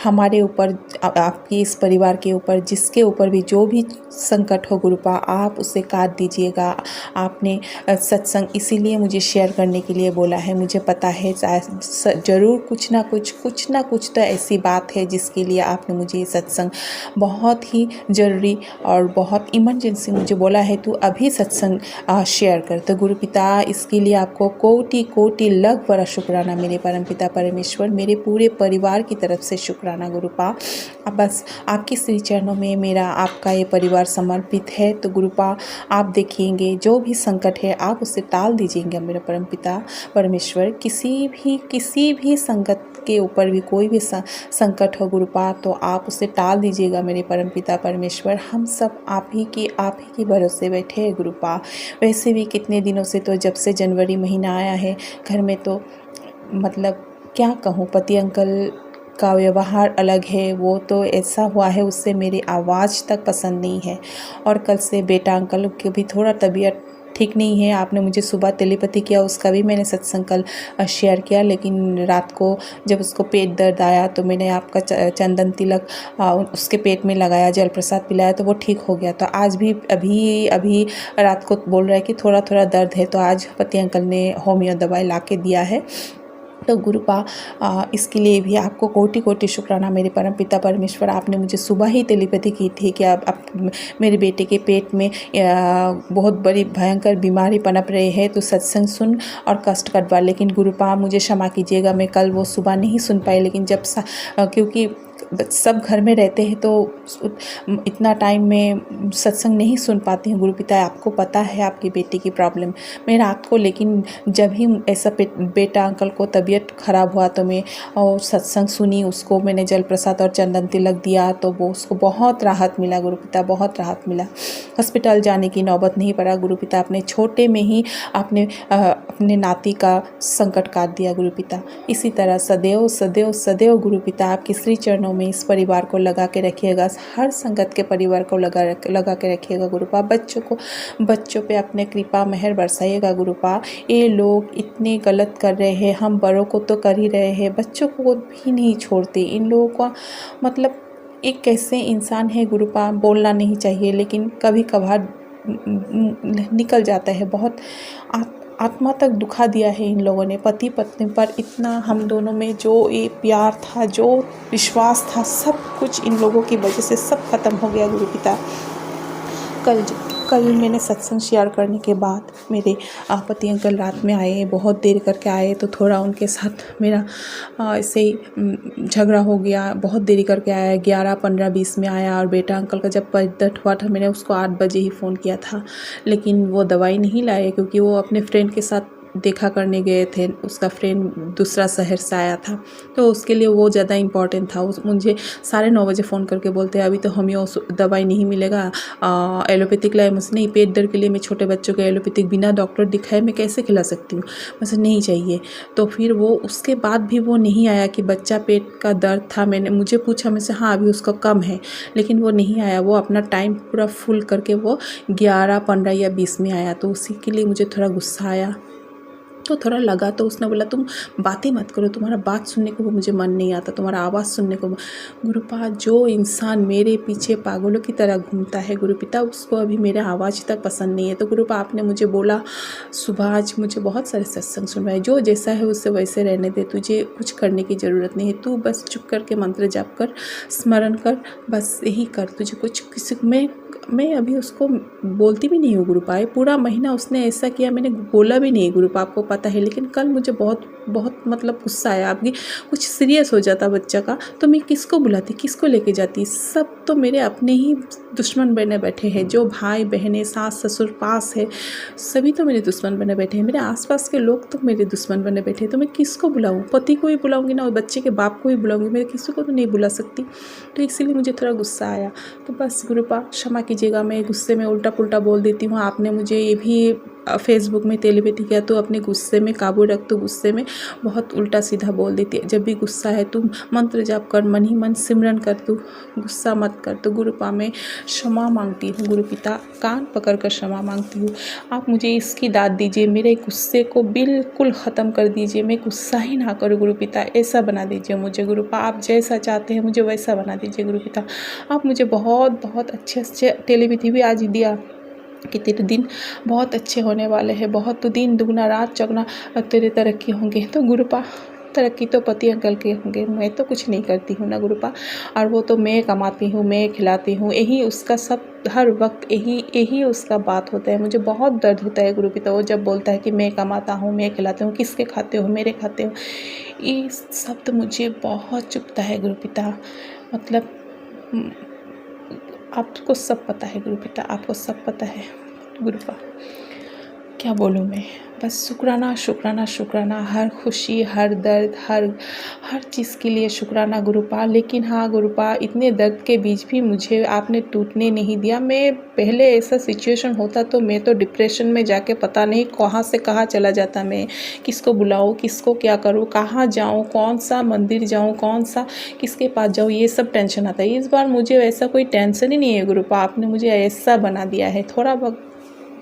Speaker 4: हमारे ऊपर, आपके इस परिवार के ऊपर, जिसके ऊपर भी जो भी संकट हो गुरुपा, आप उसे काट दीजिएगा। आपने सत्संग इसीलिए मुझे शेयर करने के लिए बोला है। मुझे पता है ज़रूर कुछ ना कुछ तो ऐसी बात है जिसके लिए आपने मुझे ये सत्संग बहुत ही ज़रूरी और बहुत इमरजेंसी मुझे बोला है, तो अभी सत्संग शेयर कर। तो गुरुपिता, इसके लिए आपको कोटि कोटि लख बड़ा शुक्राना मेरे परमपिता परमेश्वर। मेरे पूरे परिवार की तरफ से शुक्राना गुरुपा। अब बस आपके श्री चरणों में मेरा आपका ये परिवार समर्पित है। तो गुरुपा, आप देखिएंगे जो भी संकट है आप उसे टाल दीजिएंगे मेरे परमपिता परमेश्वर। किसी भी संकट के ऊपर भी कोई भी संकट हो गुरुपा, तो आप उसे टाल दीजिएगा मेरे परमपिता परमेश्वर। हम सब आप ही की भरोसे बैठे हैं गुरुपा। वैसे भी कितने दिनों से, तो जब से जनवरी महीना आया है घर में, तो मतलब क्या कहूँ, पति अंकल का व्यवहार अलग है। वो तो ऐसा हुआ है, उससे मेरी आवाज़ तक पसंद नहीं है। और कल से बेटा अंकल की भी थोड़ा तबीयत ठीक नहीं है। आपने मुझे सुबह टेलीपैथी किया, उसका भी मैंने सत्संग कल शेयर किया, लेकिन रात को जब उसको पेट दर्द आया तो मैंने आपका चंदन तिलक उसके पेट में लगाया, जल प्रसाद पिलाया, तो वो ठीक हो गया। तो आज भी अभी रात को बोल रहा है कि थोड़ा थोड़ा दर्द है, तो आज पति अंकल ने होम्यो दवाई ला के दिया है। तो गुरुपा, इसके लिए भी आपको कोटि कोटि शुक्राना मेरे परम पिता परमेश्वर। आपने मुझे सुबह ही टेलीपैथी की थी कि आप मेरे बेटे के पेट में बहुत बड़ी भयंकर बीमारी पनप रही है, तो सत्संग सुन और कष्ट कटवा। लेकिन गुरुपा, मुझे क्षमा कीजिएगा, मैं कल वो सुबह नहीं सुन पाई, लेकिन जब क्योंकि सब घर में रहते हैं तो इतना टाइम में सत्संग नहीं सुन पाती हूँ गुरुपिता। आपको पता है आपकी बेटी की प्रॉब्लम। मैं रात को, लेकिन जब ही ऐसा बेटा अंकल को तबीयत ख़राब हुआ तो मैं सत्संग सुनी, उसको मैंने जल प्रसाद और चंदन तिलक दिया, तो वो उसको बहुत राहत मिला गुरुपिता, बहुत राहत मिला। हॉस्पिटल जाने की नौबत नहीं पड़ा गुरुपिता। अपने छोटे में ही आपने अपने नाती का संकट काट दिया गुरुपिता। इसी तरह सदैव सदैव सदैव गुरुपिता आपके श्री चरणों में इस परिवार को लगा के रखिएगा, हर संगत के परिवार को लगा के रखिएगा गुरुपा। बच्चों पे अपने कृपा मेहर बरसाइएगा गुरुपा। ये लोग इतने गलत कर रहे हैं, हम बड़ों को तो कर ही रहे हैं, बच्चों को भी नहीं छोड़ते। इन लोगों का मतलब एक कैसे इंसान है गुरुपा, बोलना नहीं चाहिए, लेकिन कभी कभार निकल जाता है। बहुत आत्मा तक दुखा दिया है इन लोगों ने। पति पत्नी पर इतना हम दोनों में जो ये प्यार था, जो विश्वास था, सब कुछ इन लोगों की वजह से सब खत्म हो गया गुरुपिता। कल मैंने सत्संग शेयर करने के बाद मेरे पति अंकल रात में आए, बहुत देर करके आए, तो थोड़ा उनके साथ मेरा ऐसे ही झगड़ा हो गया। बहुत देरी करके आया, 11:15-20 में आया। और बेटा अंकल का जब दर्द हुआ था, मैंने उसको 8 बजे ही फ़ोन किया था, लेकिन वो दवाई नहीं लाए क्योंकि वो अपने फ्रेंड के साथ देखा करने गए थे। उसका फ्रेंड दूसरा शहर से आया था, तो उसके लिए वो ज़्यादा इम्पॉर्टेंट था। मुझे 9:30 बजे फ़ोन करके बोलते हैं अभी तो हमें दवाई नहीं मिलेगा, एलोपैथिक लाए। मुझसे नहीं, पेट दर्द के लिए मैं छोटे बच्चों को एलोपैथिक बिना डॉक्टर दिखाए मैं कैसे खिला सकती हूँ, मुझे नहीं चाहिए। तो फिर वो उसके बाद भी वो नहीं आया कि बच्चा पेट का दर्द था। मुझे पूछा, मैं से हाँ अभी उसका कम है, लेकिन वो नहीं आया। वो अपना टाइम पूरा फुल करके वो 11:15 या 20 में आया। तो उसी के लिए मुझे थोड़ा गुस्सा आया, तो थोड़ा लगा। तो उसने बोला तुम बातें मत करो, तुम्हारा बात सुनने को मुझे मन नहीं आता, तुम्हारा आवाज़ सुनने को। गुरुपाद, जो इंसान मेरे पीछे पागलों की तरह घूमता है गुरुपिता, उसको अभी मेरा आवाज़ तक पसंद नहीं है। तो गुरुपा आपने मुझे बोला सुबह, आज मुझे बहुत सारे सत्संग सुनवाए, जो जैसा है उससे वैसे रहने दे, तुझे कुछ करने की ज़रूरत नहीं है, तू बस चुप करके मंत्र जाप कर, स्मरण कर, बस यही कर। तुझे कुछ किसी मैं अभी उसको बोलती भी नहीं हूँ गुरुपा। पूरा महीना उसने ऐसा किया, मैंने बोला भी नहीं गुरुपा, आपको पता है। लेकिन कल मुझे बहुत मतलब गुस्सा आया। आपकी कुछ सीरियस हो जाता बच्चा का तो मैं किसको बुलाती, किसको लेके जाती? सब तो मेरे अपने ही दुश्मन बने बैठे हैं, जो भाई बहनें सास ससुर पास है, सभी तो मेरे दुश्मन बने बैठे हैं। मेरे आसपास के लोग तो मेरे दुश्मन बने बैठे हैं। तो मैं किसको बुलाऊँ? पति को ही बुलाऊँगी ना, और बच्चे के बाप को ही बुलाऊँगी, मैं किसी को तो नहीं बुला सकती। तो इसीलिए मुझे थोड़ा गुस्सा आया। तो बस गुरुपा क्षमा कीजिएगा, मैं गुस्से में उल्टा पुल्टा बोल देती हूँ। आपने मुझे ये भी फेसबुक में तेलीबेती किया, तो अपने गुस्से में काबू रख, तो गुस्से में बहुत उल्टा सीधा बोल देती है। जब भी गुस्सा है तुम मंत्र जाप कर, मन ही मन सिमरन कर, तू गुस्सा मत कर। तो गुरुपा मैं क्षमा मांगती हूँ, गुरुपिता कान पकड़ कर क्षमा मांगती हूँ। आप मुझे इसकी दाद दीजिए, मेरे गुस्से को बिल्कुल ख़त्म कर दीजिए, मैं गुस्सा ही ना करूँ गुरुपिता, ऐसा बना दीजिए मुझे गुरुपा। आप जैसा चाहते हैं मुझे वैसा बना दीजिए गुरुपिता। आप मुझे बहुत अच्छे तेलीबेती भी आज दिया कि तेरे दिन बहुत अच्छे होने वाले हैं, बहुत तो दिन दुगना रात चौगना तेरे तरक्की होंगे। तो गुरुपा तरक्की तो पति अंकल के होंगे, मैं तो कुछ नहीं करती हूँ ना गुरुपा। और वो तो मैं कमाती हूँ, मैं खिलाती हूँ, यही उसका सब हर वक्त यही उसका बात होता है। मुझे बहुत दर्द होता है गुरुपिता, वो जब बोलता है कि मैं कमाता हूँ, मैं खिलाती हूँ। किसके खाते हो? मेरे खाते हो। ये शब्द मुझे बहुत चुभता है गुरुपिता। मतलब आपको सब पता है गुरुपिता, आपको सब पता है गुरुपा। क्या बोलूँ मैं? बस शुक्राना शुक्राना शुक्राना, हर खुशी, हर दर्द, हर चीज़ के लिए शुक्राना गुरुपा। लेकिन हाँ गुरुपा, इतने दर्द के बीच भी मुझे आपने टूटने नहीं दिया। मैं पहले ऐसा सिचुएशन होता तो मैं तो डिप्रेशन में जाके पता नहीं कहाँ से कहाँ चला जाता। मैं किसको बुलाऊँ, किसको क्या करूँ, कहाँ जाऊँ, कौन सा मंदिर जाऊँ, कौन सा किसके पास जाऊँ, ये सब टेंशन आता है। इस बार मुझे वैसा कोई टेंशन ही नहीं है गुरुपा, आपने मुझे ऐसा बना दिया है। थोड़ा बहुत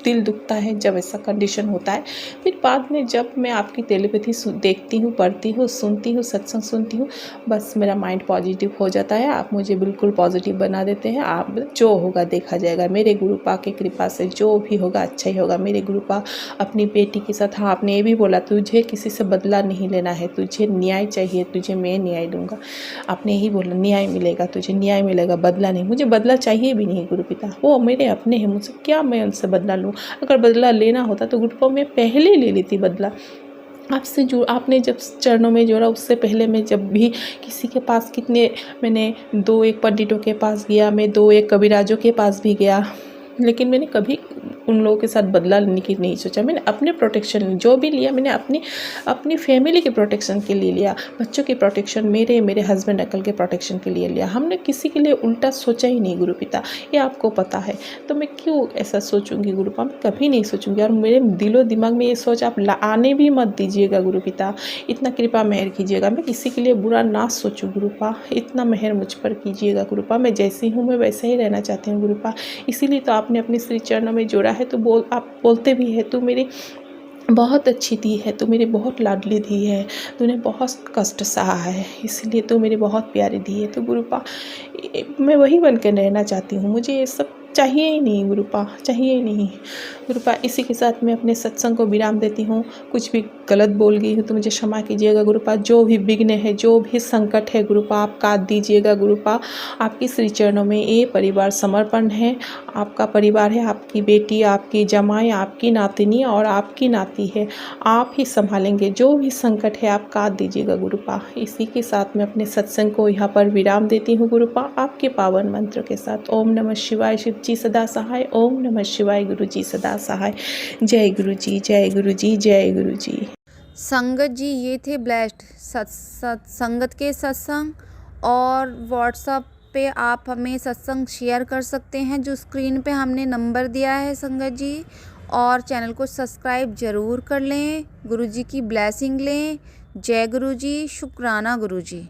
Speaker 4: दिल दुखता है जब ऐसा कंडीशन होता है, फिर बाद में जब मैं आपकी तेलीपैथी देखती हूँ, पढ़ती हूँ, सुनती हूँ, सत्संग सुनती हूँ, बस मेरा माइंड पॉजिटिव हो जाता है। आप मुझे बिल्कुल पॉजिटिव बना देते हैं। आप जो होगा देखा जाएगा, मेरे गुरुपा की कृपा से जो भी होगा अच्छा ही होगा। मेरे गुरुपा अपनी बेटी के साथ, हाँ आपने ये भी बोला तुझे किसी से बदला नहीं लेना है, तुझे न्याय चाहिए, तुझे मैं न्याय दूंगा। आपने यही बोला न्याय मिलेगा, तुझे न्याय मिलेगा, बदला नहीं। मुझे बदला चाहिए भी नहीं गुरुपिता, वो मेरे अपने हैं, मुझसे क्या मैं उनसे बदला लूँ? अगर बदला लेना होता तो गुरुपा मैं पहले ले लेती बदला। आपसे जो आपने जब चरणों में जोड़ा, उससे पहले मैं जब भी किसी के पास मैंने 2-1 पंडितों के पास गया, मैं 2-1 कबीराजों के पास भी गया, लेकिन मैंने कभी उन लोगों के साथ बदला लेने की नहीं सोचा। मैंने अपने प्रोटेक्शन जो भी लिया, मैंने अपनी फैमिली के प्रोटेक्शन के लिए लिया, बच्चों की प्रोटेक्शन, मेरे हस्बैंड अंकल के प्रोटेक्शन के लिए लिया। हमने किसी के लिए उल्टा सोचा ही नहीं गुरुपिता, ये आपको पता है। तो मैं क्यों ऐसा सोचूंगी गुरुपा? मैं कभी नहीं सोचूंगी। और मेरे दिलो दिमाग में ये सोच आप आने भी मत दीजिएगा गुरुपिता, इतना कृपा मेहर कीजिएगा। मैं किसी के लिए बुरा ना सोचूं गुरुपा, इतना मेहर मुझ पर कीजिएगा गुरुपा। मैं जैसी हूँ मैं वैसे ही रहना चाहती हूँ गुरुपा। इसीलिए तो आपने अपने श्री चरणों में जोड़ा है। तो आप बोलते भी है तू मेरी बहुत अच्छी दी है, तू मेरी बहुत लाडली दी है, तूने बहुत कष्ट सहा है, इसलिए तू मेरी बहुत प्यारी दी है। तो गुरुपा मैं वही बन के रहना चाहती हूँ। मुझे ये सब चाहिए ही नहीं गुरुपा, चाहिए ही नहीं गुरुपा। इसी के साथ मैं अपने सत्संग को विराम देती हूँ। कुछ भी गलत बोल गई हूँ तो मुझे क्षमा कीजिएगा गुरुपा। जो भी विघ्न है, जो भी संकट है गुरुपा, आप काट दीजिएगा गुरुपा। आपके श्री चरणों में ये परिवार समर्पण है। आपका परिवार है, आपकी बेटी, आपकी जमाई, आपकी नातिनी और आपकी नाती है। आप ही संभालेंगे। जो भी संकट है आप काट दीजिएगा गुरुपा। इसी के साथ मैं अपने सत्संग को यहाँ पर विराम देती हूँ गुरुपा, आपके पावन मंत्र के साथ। ओम नमः शिवाय, शिव जी सदा सहाय। ओम नमः शिवाय, गुरु जी सदा सहाय। जय गुरु जी, जय गुरु जी, जय गुरु जी।
Speaker 1: संगत जी, ये थे ब्लेस्ड संगत के सत्संग, और व्हाट्सएप पे आप हमें सत्संग शेयर कर सकते हैं जो स्क्रीन पे हमने नंबर दिया है संगत जी। और चैनल को सब्सक्राइब ज़रूर कर लें। गुरु जी की ब्लेसिंग लें। जय गुरु जी, शुक्राना गुरु जी।